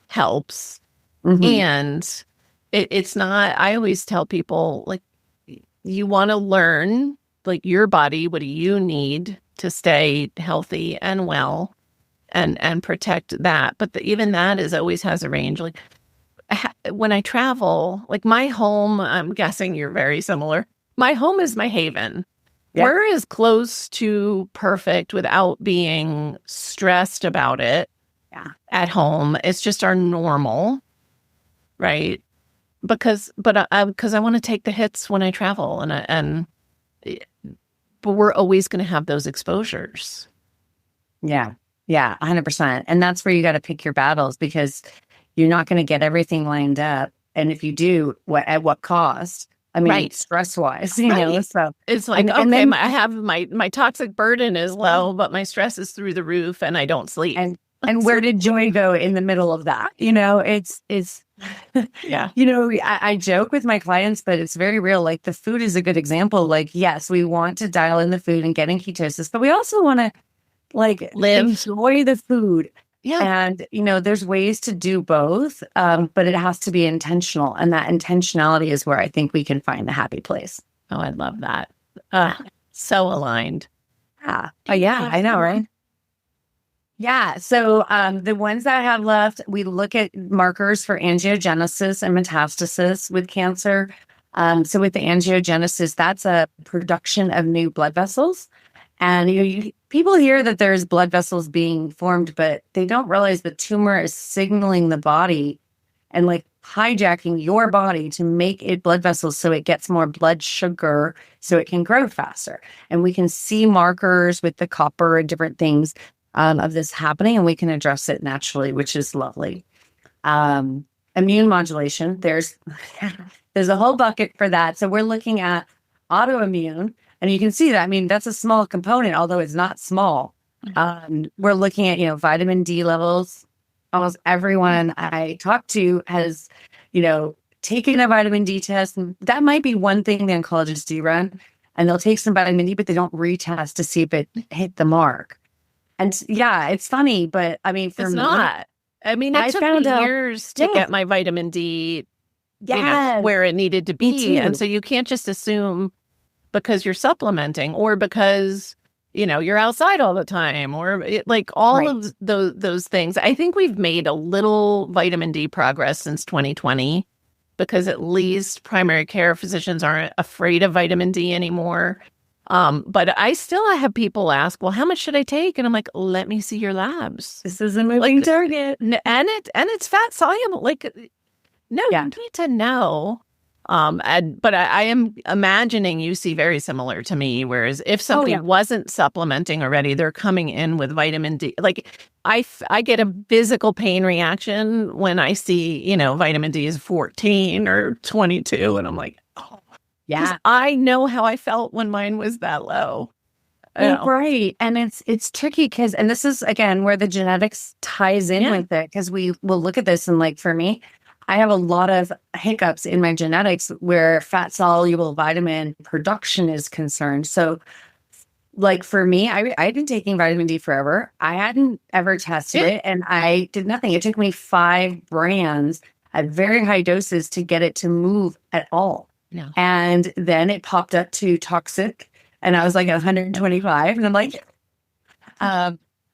helps. Mm-hmm. And it's not, I always tell people, like, you want to learn, like, your body, what do you need to stay healthy and well? And protect that. But even that always has a range. Like when I travel, like my home, I'm guessing you're very similar. My home is my haven. Yep. We're as close to perfect without being stressed about it at home. It's just our normal, right? But I want to take the hits when I travel but we're always going to have those exposures. Yeah. Yeah, 100%. And that's where you got to pick your battles because you're not going to get everything lined up And if you do, at what cost? I mean, Right. stress wise, you know, so it's like, and okay, then I have my toxic burden is low, but my stress is through the roof and I don't sleep. and where did joy go in the middle of that? You know, it's Yeah. you know, I joke with my clients, but it's very real. Like the food is a good example. Like, yes, we want to dial in the food and get in ketosis, but we also want to like Live. enjoy the food. Yeah. And, you know, there's ways to do both, but it has to be intentional. And that intentionality is where I think we can find the happy place. Oh, I love that. So aligned. Yeah. Oh, yeah, I know, right? Yeah. So the ones that I have left, we look at markers for angiogenesis and metastasis with cancer. So with the angiogenesis, that's a production of new blood vessels. And people hear that there's blood vessels being formed, but they don't realize the tumor is signaling the body and like hijacking your body to make it blood vessels so it gets more blood sugar so it can grow faster. And we can see markers with the copper and different things of this happening, and we can address it naturally, which is lovely. Immune modulation, there's a whole bucket for that. So we're looking at autoimmune. And you can see that, I mean, that's a small component, although it's not small. We're looking at, vitamin D levels. Almost everyone I talk to has, taken a vitamin D test. And that might be one thing the oncologists do run. And they'll take some vitamin D, but they don't retest to see if it hit the mark. And yeah, it's funny, but I mean, for it's me, not. I mean, it took me years to get my vitamin D where it needed to be. And so you can't just assume because you're supplementing or because, you're outside all the time or all of those things. I think we've made a little vitamin D progress since 2020 because at least primary care physicians aren't afraid of vitamin D anymore. But I still have people ask, well, how much should I take? And I'm like, let me see your labs. This is a moving target. And it's fat soluble. No, you need to know. But I am imagining you see very similar to me. Whereas if somebody wasn't supplementing already, they're coming in with vitamin D. I get a physical pain reaction when I see, vitamin D is 14 or 22. And I'm like, oh, yeah, I know how I felt when mine was that low. Right. And it's tricky because, and this is again, where the genetics ties in with it. Cause we will look at this and for me, I have a lot of hiccups in my genetics where fat soluble vitamin production is concerned. So for me, I'd been taking vitamin D forever. I hadn't ever tested it and I did nothing. It took me 5 brands at very high doses to get it to move at all. No. And then it popped up to toxic and I was like 125 and I'm like,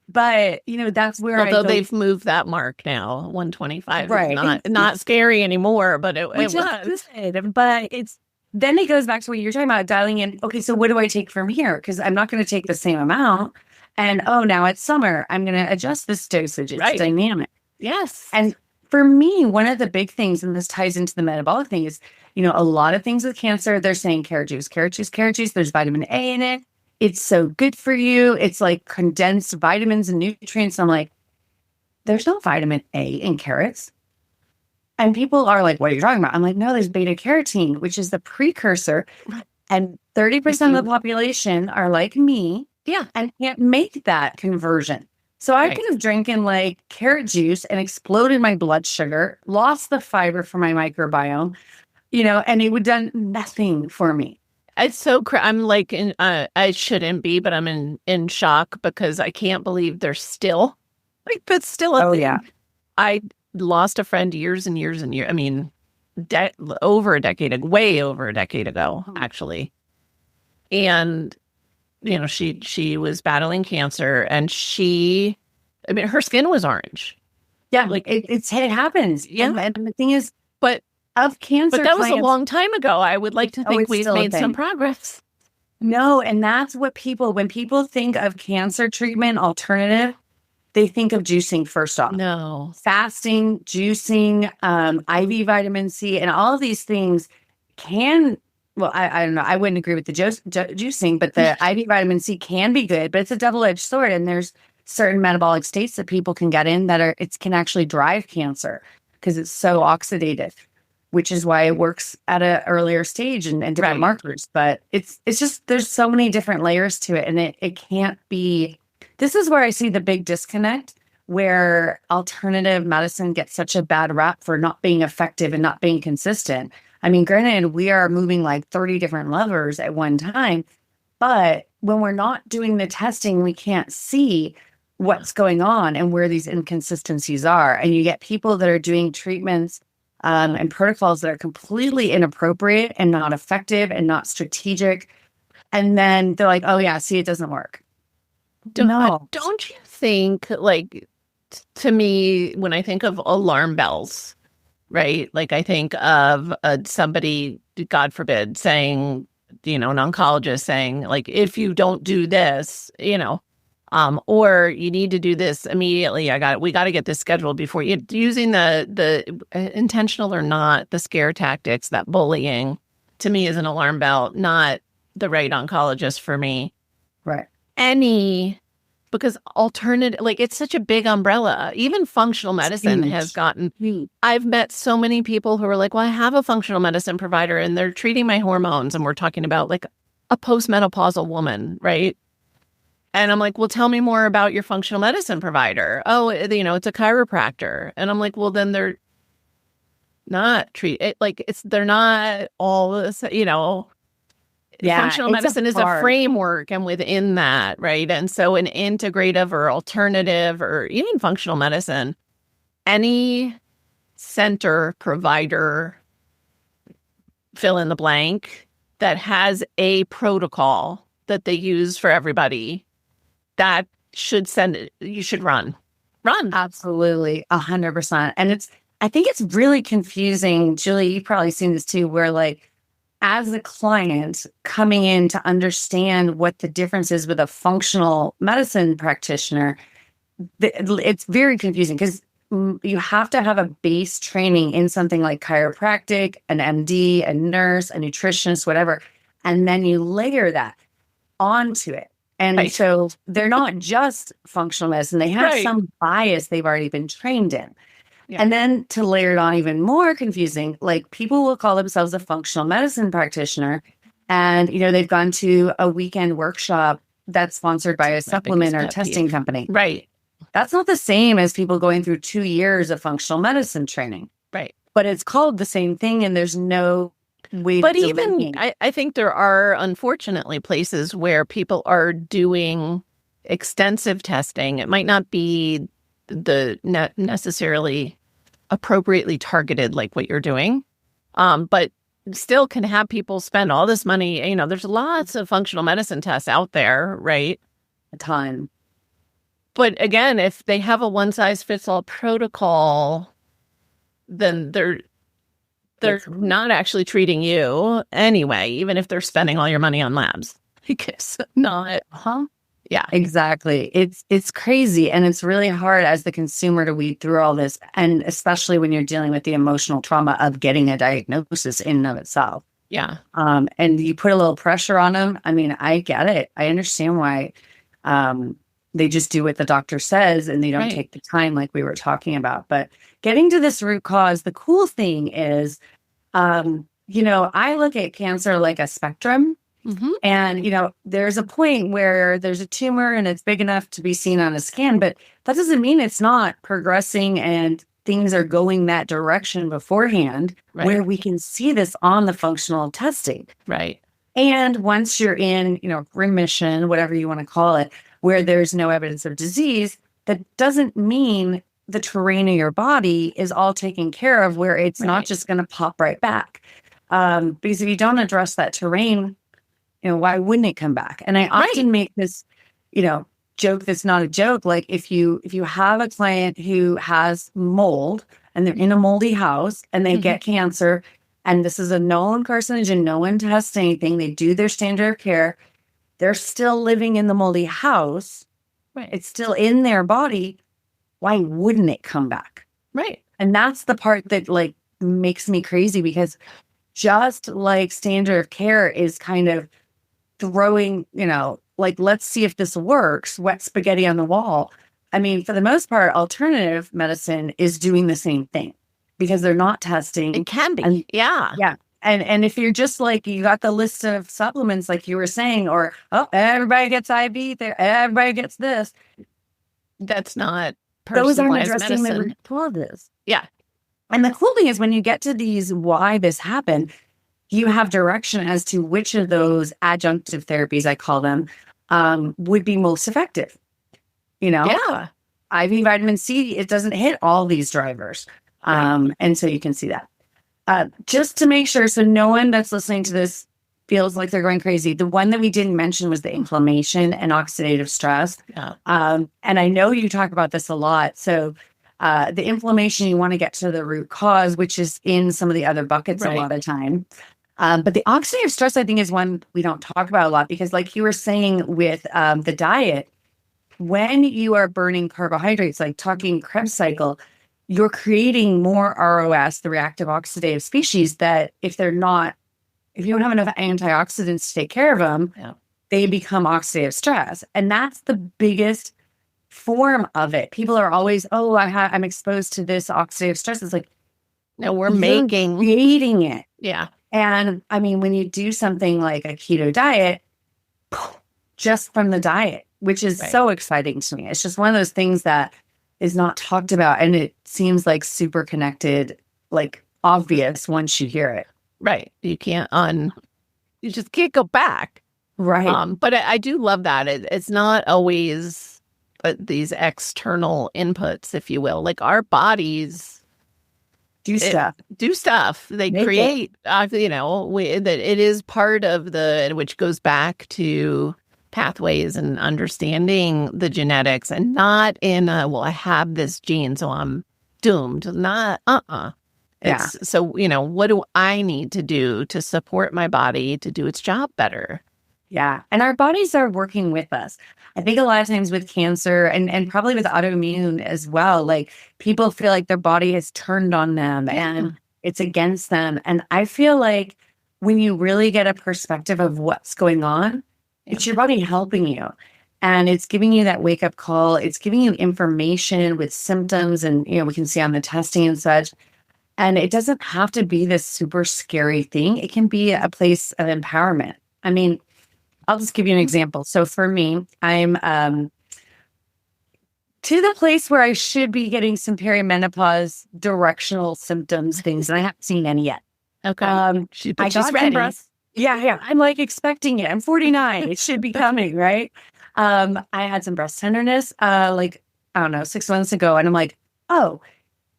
but that's where although they've moved that mark now, 125 is not scary anymore, but it was. Good. But then it goes back to what you're talking about, dialing in. Okay, so what do I take from here? Because I'm not going to take the same amount. And now it's summer. I'm going to adjust this dosage. It's dynamic. Yes. And for me, one of the big things, and this ties into the metabolic thing, is a lot of things with cancer. They're saying carrot juice. There's vitamin A in it. It's so good for you. It's like condensed vitamins and nutrients. I'm like, there's no vitamin A in carrots. And people are like, what are you talking about? I'm like, no, there's beta carotene, which is the precursor. And 30% of the population are like me. Yeah. And can't make that conversion. So I could have drinking carrot juice and exploded my blood sugar, lost the fiber for my microbiome, and it would have done nothing for me. It's so I'm I shouldn't be, but I'm in shock because I can't believe they're still that's still a thing. Yeah. I lost a friend years and years and years. I mean, over a decade, way over a decade ago, actually. And she was battling cancer, and her skin was orange. Yeah, it happens. Yeah, and the thing is, of cancer. But that was a long time ago. I would like to think we've made some progress. No, and that's what when people think of cancer treatment alternative, they think of juicing first off. No. Fasting, juicing, IV vitamin C, and all of these things I don't know. I wouldn't agree with the juicing, but the IV vitamin C can be good, but it's a double-edged sword. And there's certain metabolic states that people can get in that it can actually drive cancer because it's so oxidative. which is why it works at an earlier stage and different markers. But it's just, there's so many different layers to it. And it can't be, this is where I see the big disconnect, where alternative medicine gets such a bad rap for not being effective and not being consistent. I mean, granted, we are moving like 30 different levers at one time, but when we're not doing the testing, we can't see what's going on and where these inconsistencies are. And you get people that are doing treatments and protocols that are completely inappropriate and not effective and not strategic. And then they're like, oh yeah, see, it doesn't work. Don't you think, like, to me, when I think of alarm bells, right? Like I think of somebody, God forbid, saying, an oncologist saying, like, if you don't do this, or you need to do this immediately. We got to get this scheduled before you, using the intentional or not, the scare tactics, that bullying, to me is an alarm bell, not the right oncologist for me. Right. Because alternative, like, it's such a big umbrella. Even functional medicine has gotten, I've met so many people who are like, well, I have a functional medicine provider and they're treating my hormones. And we're talking about like a postmenopausal woman, right? And I'm like, well, tell me more about your functional medicine provider. Oh, it's a chiropractor. And I'm like, well, then they're not they're not all this, functional medicine is a framework, and within that, right? And so an integrative or alternative or even functional medicine, any center, provider, fill in the blank, that has a protocol that they use for everybody, that should you should run. Absolutely. 100%. And I think it's really confusing. Julie, you've probably seen this too, where like, as a client coming in to understand what the difference is with a functional medicine practitioner, it's very confusing because you have to have a base training in something like chiropractic, an MD, a nurse, a nutritionist, whatever. And then you layer that onto it. And so they're not just functional medicine. They have some bias they've already been trained in. Yeah. And then to layer it on even more confusing, like people will call themselves a functional medicine practitioner. And, they've gone to a weekend workshop that's sponsored by a supplement or testing company. Right. That's not the same as people going through 2 years of functional medicine training. Right. But it's called the same thing and there's no way. But even, I think there are, unfortunately, places where people are doing extensive testing. It might not be necessarily appropriately targeted like what you're doing, but still can have people spend all this money. There's lots of functional medicine tests out there, right? A ton. But again, if they have a one-size-fits-all protocol, then they're not actually treating you anyway, even if they're spending all your money on labs. Because not, Yeah, exactly. It's crazy. And it's really hard as the consumer to weed through all this. And especially when you're dealing with the emotional trauma of getting a diagnosis in and of itself. Yeah. And you put a little pressure on them. I mean, I get it. I understand why they just do what the doctor says and they don't take the time like we were talking about. But getting to this root cause, the cool thing is, I look at cancer like a spectrum. Mm-hmm. And, there's a point where there's a tumor and it's big enough to be seen on a scan, but that doesn't mean it's not progressing and things are going that direction beforehand, where we can see this on the functional testing. Right. And once you're in, remission, whatever you want to call it, where there's no evidence of disease, that doesn't mean the terrain of your body is all taken care of, where it's not just going to pop right back. Because if you don't address that terrain, why wouldn't it come back? And I often make this, joke that's not a joke. Like if you have a client who has mold and they're in a moldy house and they get cancer, and this is a known carcinogen, no one tests anything, they do their standard of care, they're still living in the moldy house. Right. It's still in their body. Why wouldn't it come back? Right. And that's the part that like makes me crazy, because just like standard of care is kind of throwing, like, let's see if this works, wet spaghetti on the wall. I mean, for the most part, alternative medicine is doing the same thing. because they're not testing. It can be. And yeah. And if you're just like, you got the list of supplements, like you were saying, or, oh, everybody gets IV there, everybody gets this. That's not Those aren't personalized addressing the medicine. root causes. Yeah. And the cool thing is when you get to these, why this happened, you have direction as to which of those adjunctive therapies, I call them, would be most effective. Yeah. IV vitamin C, it doesn't hit all these drivers. And so you can see that. Just to make sure, so no one that's listening to this feels like they're going crazy. The one that we didn't mention was the inflammation and oxidative stress. Yeah. And I know you talk about this a lot. So the inflammation, you want to get to the root cause, which is in some of the other buckets a lot of time. But the oxidative stress, I think, is one we don't talk about a lot because like you were saying with the diet, when you are burning carbohydrates, like talking Krebs cycle, you're creating more ROS, the reactive oxidative species, that if you don't have enough antioxidants to take care of them, they become oxidative stress. And that's the biggest form of it. People are always, I'm exposed to this oxidative stress. It's like, no, we're creating it. Yeah. And I mean, when you do something like a keto diet, just from the diet, which is so exciting to me. It's just one of those things that is not talked about. And it seems like super connected, like obvious once you hear it. Right. You just can't go back. Right. But I do love that. It's not always these external inputs, if you will. Like our bodies do stuff. They create, that it is part of which goes back to pathways and understanding the genetics and not in I have this gene, so I'm doomed. Not, So, what do I need to do to support my body to do its job better? Yeah. And our bodies are working with us. I think a lot of times with cancer and probably with autoimmune as well, like people feel like their body has turned on them and it's against them. And I feel like when you really get a perspective of what's going on, it's your body helping you. And it's giving you that wake up call. It's giving you information with symptoms and, we can see on the testing and such. And it doesn't have to be this super scary thing. It can be a place of empowerment. I mean, I'll just give you an example. So for me, I'm to the place where I should be getting some perimenopause directional symptoms, things, and I haven't seen any yet. Okay. She's ready. Yeah. I'm like expecting it. I'm 49. It should be coming, right? I had some breast tenderness, 6 months ago. And I'm like, oh,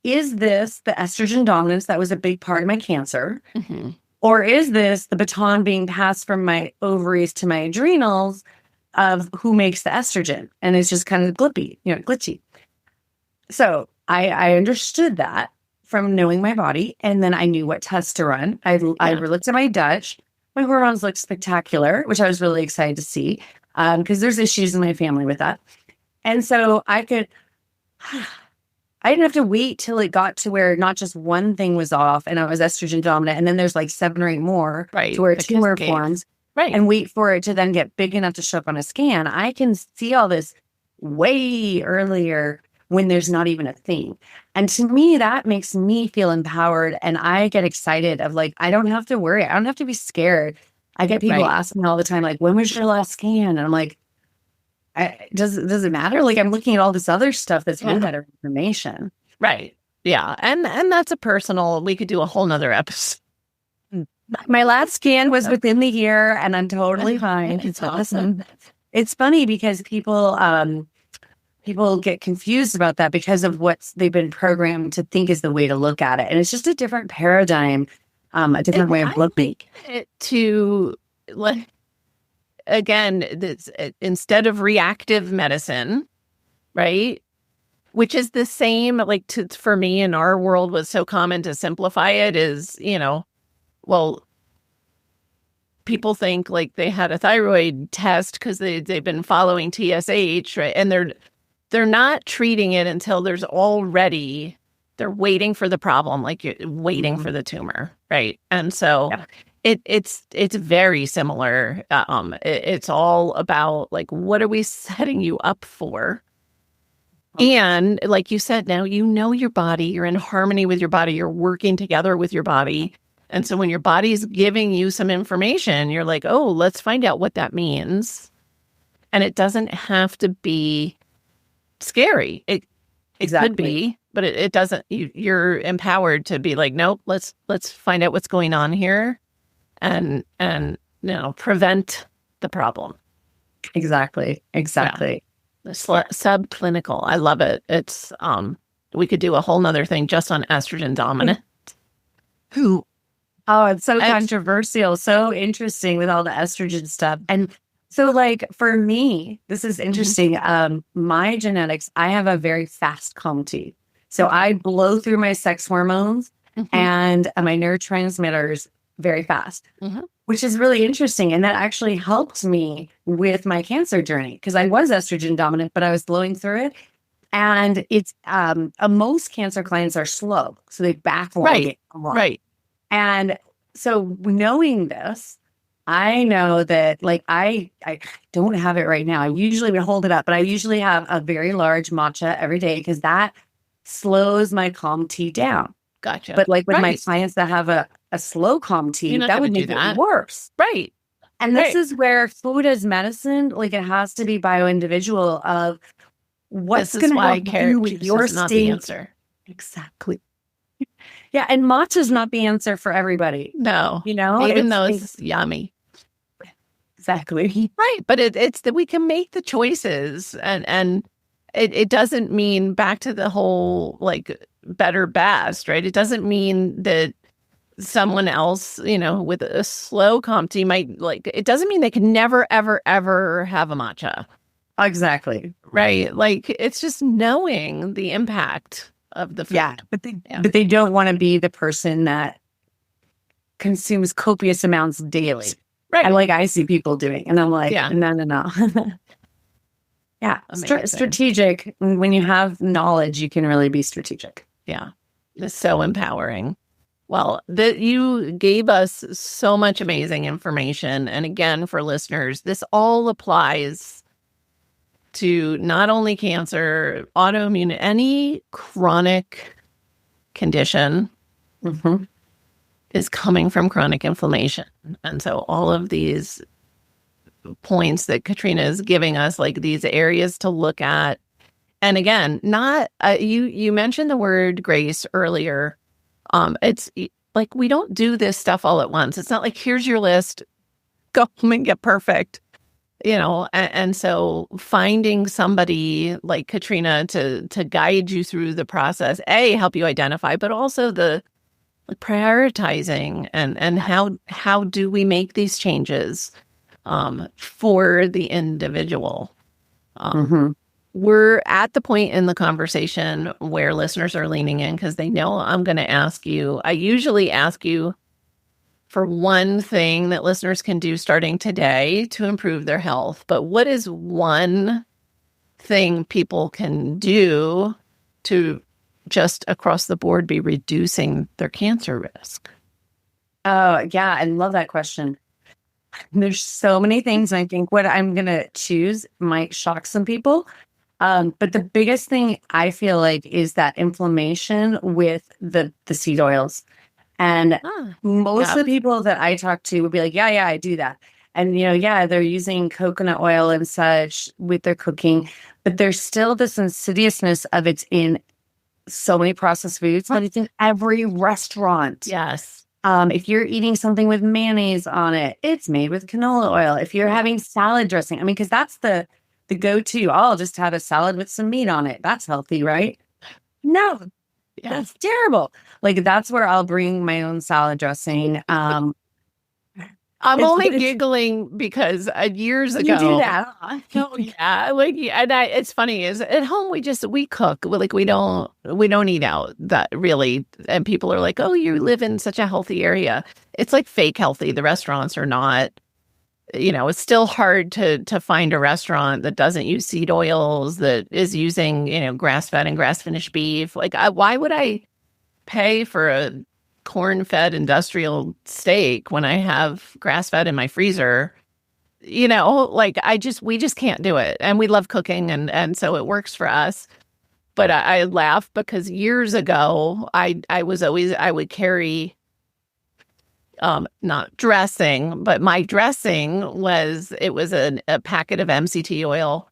is this the estrogen dominance that was a big part of my cancer? Mm-hmm. Or is this the baton being passed from my ovaries to my adrenals of who makes the estrogen? And it's just kind of glitchy. So I understood that from knowing my body. And then I knew what tests to run. I looked at my Dutch. My hormones looked spectacular, which I was really excited to see because there's issues in my family with that. And so I didn't have to wait till it got to where not just one thing was off and I was estrogen dominant. And then there's like 7 or 8 more to where tumor forms and wait for it to then get big enough to show up on a scan. I can see all this way earlier when there's not even a thing. And to me, that makes me feel empowered. And I get excited of like, I don't have to worry. I don't have to be scared. I get people asking me all the time, like, when was your last scan? And I'm like, does it matter? Like, I'm looking at all this other stuff that's way better information. Right. Yeah. And that's we could do a whole nother episode. My last scan was within the year and I'm totally fine. It's awesome. It's funny because people get confused about that because of what they've been programmed to think is the way to look at it. And it's just a different paradigm, a different way of looking. Again, instead of reactive medicine, right? Which is the same, for me in our world was so common to simplify it is, people think like they had a thyroid test because they've been following TSH, right? And they're not treating it until they're waiting for the problem, like you're waiting for the tumor, right? And so it's very similar. It's all about like, what are we setting you up for? And like you said, now you know your body, you're in harmony with your body, you're working together with your body. And so when your body's giving you some information, you're like, oh, let's find out what that means. And it doesn't have to be scary. It Exactly. could be, but it doesn't. You're empowered to be like, nope, let's find out what's going on here and prevent the problem. Exactly. Exactly. The subclinical. I love it. It's we could do a whole nother thing just on estrogen dominant. Who? Oh, it's so controversial, so interesting with all the estrogen stuff. And so like for me, this is interesting. My genetics, I have a very fast COMT. So I blow through my sex hormones and my neurotransmitters very fast, which is really interesting. And that actually helped me with my cancer journey because I was estrogen dominant, but I was blowing through it. And it's most cancer clients are slow. So they backlog. Right. And so knowing this, I know that like I don't have it right now. I usually would hold it up, but I usually have a very large matcha every day because that slows my COMT down. Gotcha. But like with my clients that have a slow COMT, that would make it worse. Right. And this is where food as medicine, like it has to be bio-individual of what's going to help you with your not the answer. Exactly. Yeah. And matcha is not the answer for everybody. No. Even though it's yummy. Exactly. Right. But it's that we can make the choices and it doesn't mean back to the whole like better best, right? It doesn't mean that someone else, with a slow COMT might like, it doesn't mean they can never, ever, ever have a matcha. Exactly. Right. Like it's just knowing the impact of the food. Yeah. But they don't want to be the person that consumes copious amounts daily. Right. And like I see people doing, and I'm like, no. Yeah. Strategic. When you have knowledge, you can really be strategic. Yeah. It's so empowering. Well, you gave us so much amazing information. And again, for listeners, this all applies to not only cancer, autoimmune, any chronic condition is coming from chronic inflammation. And so all of these points that Katrina is giving us, like these areas to look at. And again, not you mentioned the word grace earlier. It's like we don't do this stuff all at once. It's not like here's your list, go home and get perfect. And so finding somebody like Katrina to guide you through the process, help you identify, but also the prioritizing and how do we make these changes for the individual. We're at the point in the conversation where listeners are leaning in because they know I'm going to ask you. I usually ask you for one thing that listeners can do starting today to improve their health. But what is one thing people can do to just across the board be reducing their cancer risk? Oh, yeah. I love that question. There's so many things. And I think what I'm going to choose might shock some people. But the biggest thing I feel like is that inflammation with the seed oils. And most of the people that I talk to would be like, yeah, I do that. And, they're using coconut oil and such with their cooking, but there's still this insidiousness of it's in so many processed foods, but it's in every restaurant. Yes. If you're eating something with mayonnaise on it, it's made with canola oil. If you're having salad dressing, because that's the go-to. I'll just have a salad with some meat on it. That's healthy, right? No. Yeah. That's terrible. Like that's where I'll bring my own salad dressing. I'm only giggling because years ago you do that. Oh yeah, and it's funny is at home we cook. We don't eat out that really, and people are like, oh, you live in such a healthy area. It's like fake healthy. The restaurants are not. It's still hard to find a restaurant that doesn't use seed oils, that is using, grass-fed and grass-finished beef. Why would I pay for a corn-fed industrial steak when I have grass-fed in my freezer? We just can't do it. And we love cooking, and so it works for us. But I laugh because years ago, I would carry, not dressing, but my dressing was a packet of MCT oil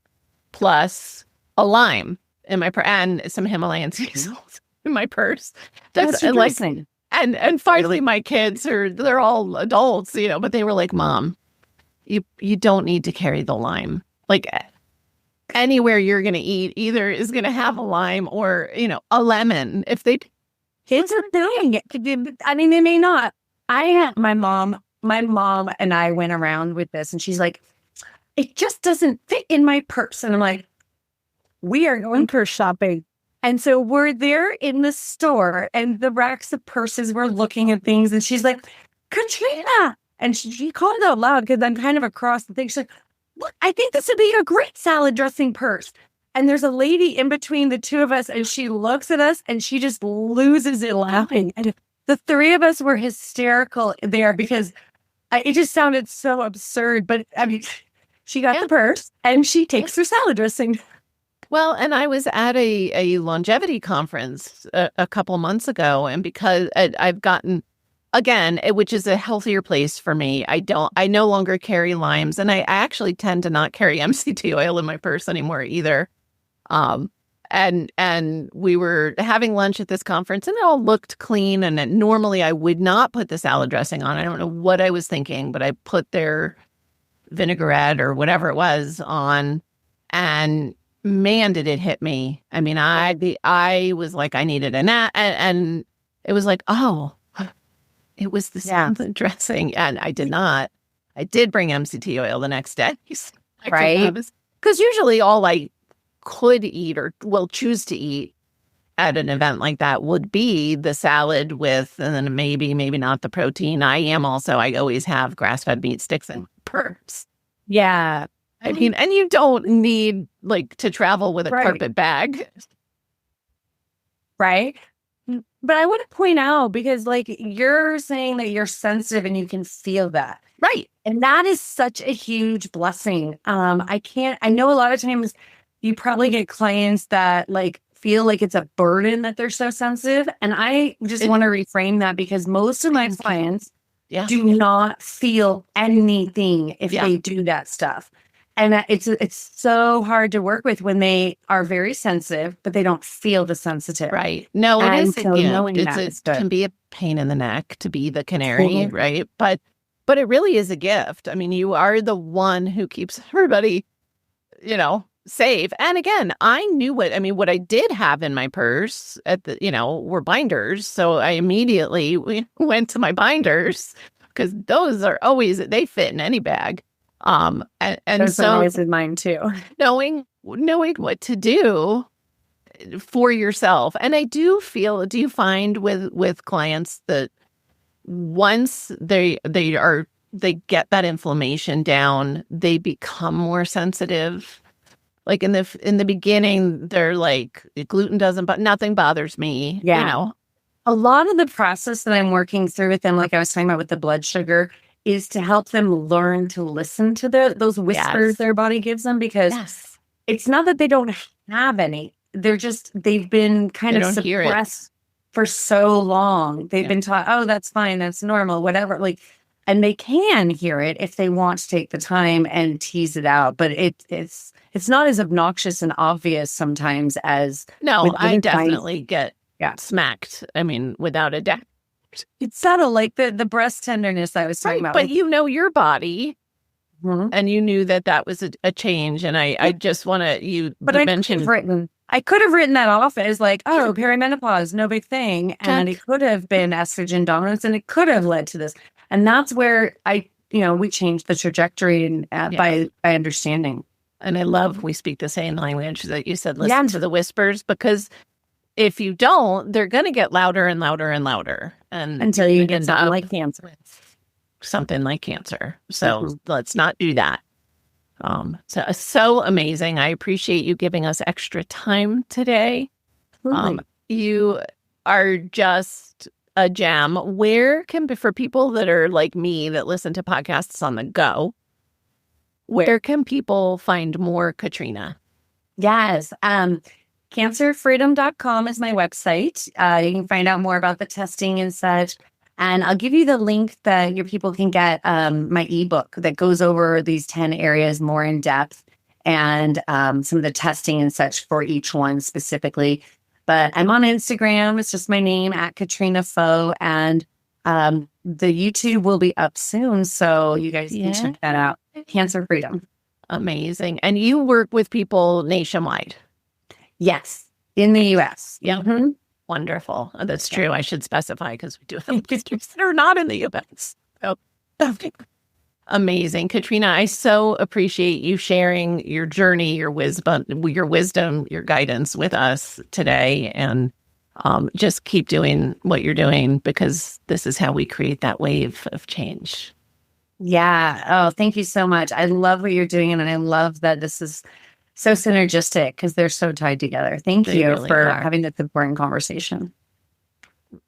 plus a lime in my and some Himalayan sea salt in my purse. That's interesting. And finally, my kids they're all adults, but they were like, "Mom, you don't need to carry the lime. Like anywhere you're going to eat, either is going to have a lime or a lemon. If they, Kids are doing it. I mean, they may not. I had my mom and I went around with this, and she's like, "It just doesn't fit in my purse." And I'm like, "We are going purse shopping." And so we're there in the store, and the racks of purses, we're looking at things, and she's like, "Katrina." And she called it out loud because I'm kind of across the thing. She's like, "Look, I think this would be a great salad dressing purse." And there's a lady in between the two of us, and she looks at us and she just loses it laughing. And the three of us were hysterical there because it just sounded so absurd. But I mean, she got the purse and she takes her salad dressing. Well, and I was at a longevity conference a couple months ago, and because I've gotten, again, which is a healthier place for me, I no longer carry limes, and I actually tend to not carry MCT oil in my purse anymore either. And we were having lunch at this conference, and it all looked clean, and normally I would not put the salad dressing on. I don't know what I was thinking, but I put their vinaigrette or whatever it was on, and man, did it hit me. I mean, I was like, I needed a nap, and it was like, oh, it was the salad dressing. And I did not. I did bring MCT oil the next day. Right. Because usually all I could eat or will choose to eat at an event like that would be the salad with, and then maybe not the protein. I always have grass-fed meat sticks and purse. Yeah. I mean, and you don't need to travel with a carpet bag. Right. But I want to point out, because you're saying that you're sensitive and you can feel that. Right. And that is such a huge blessing. I know a lot of times you probably get clients that feel like it's a burden that they're so sensitive. And I just want to reframe that, because most of my clients do not feel anything if they do that stuff. And it's so hard to work with when they are very sensitive, but they don't feel the sensitive. Right. No, it is. So it can be a pain in the neck to be the canary, right? But it really is a gift. I mean, you are the one who keeps everybody, safe. And again, I knew what I did have in my purse were binders. So I immediately went to my binders, because those are always, they fit in any bag. And those so are always in mine too. Knowing what to do for yourself. And do you find with clients that once they get that inflammation down, they become more sensitive? Like in the beginning, they're like, gluten doesn't, but nothing bothers me. Yeah. A lot of the process that I'm working through with them, like I was talking about with the blood sugar, is to help them learn to listen to those whispers their body gives them, because it's not that they don't have any. They've been kind of suppressed for so long. They've been taught, oh, that's fine, that's normal, whatever. And they can hear it if they want to take the time and tease it out. But it's not as obnoxious and obvious sometimes as I definitely get smacked. I mean, without a doubt. It's subtle, like the breast tenderness I was talking about. But your body, and you knew that was a change. And I just want to mention. I could have written that off as perimenopause, no big thing, and it could have been estrogen dominance, and it could have led to this. And that's where we changed the trajectory by understanding. And I love we speak the same language that you said. Listen to the whispers, because if you don't, they're going to get louder and louder and louder, and until you get something like cancer. Something like cancer. So let's not do that. So amazing. I appreciate you giving us extra time today. You are just a gem. Where for people that are like me that listen to podcasts on the go, where can people find more Katrina? Yes. Cancerfreedom.com is my website. You can find out more about the testing and such. And I'll give you the link that your people can get my ebook that goes over these 10 areas more in depth and some of the testing and such for each one specifically. But I'm on Instagram. It's just my name at Katrina Foe. And the YouTube will be up soon. So you guys can check that out. Cancer Freedom. Amazing. And you work with people nationwide? Yes. In the US. Yeah. Mm-hmm. Wonderful. That's true. I should specify because we do have listeners that are not in the US. Oh, okay. Amazing. Katrina, I so appreciate you sharing your journey, your wisdom, your guidance with us today. And just keep doing what you're doing, because this is how we create that wave of change. Yeah. Oh, thank you so much. I love what you're doing. And I love that this is so synergistic because they're so tied together. Thank you really for are. having this important conversation.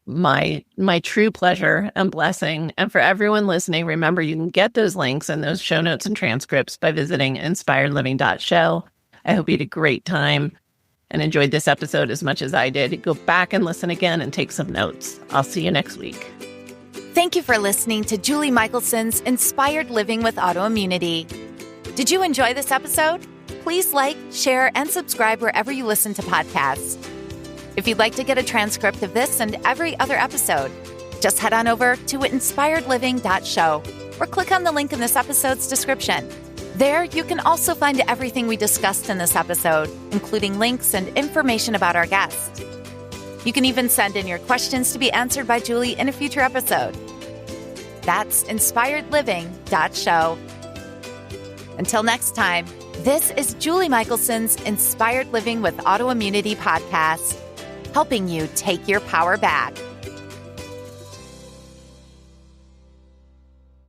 My true pleasure and blessing. And for everyone listening, remember you can get those links and those show notes and transcripts by visiting inspiredliving.show. I hope you had a great time and enjoyed this episode as much as I did. Go back and listen again and take some notes. I'll see you next week. Thank you for listening to Julie Michelson's Inspired Living with Autoimmunity. Did you enjoy this episode? Please like, share, and subscribe wherever you listen to podcasts. If you'd like to get a transcript of this and every other episode, just head on over to inspiredliving.show or click on the link in this episode's description. There, you can also find everything we discussed in this episode, including links and information about our guest. You can even send in your questions to be answered by Julie in a future episode. That's inspiredliving.show. Until next time, this is Julie Michelson's Inspired Living with Autoimmunity podcast, helping you take your power back.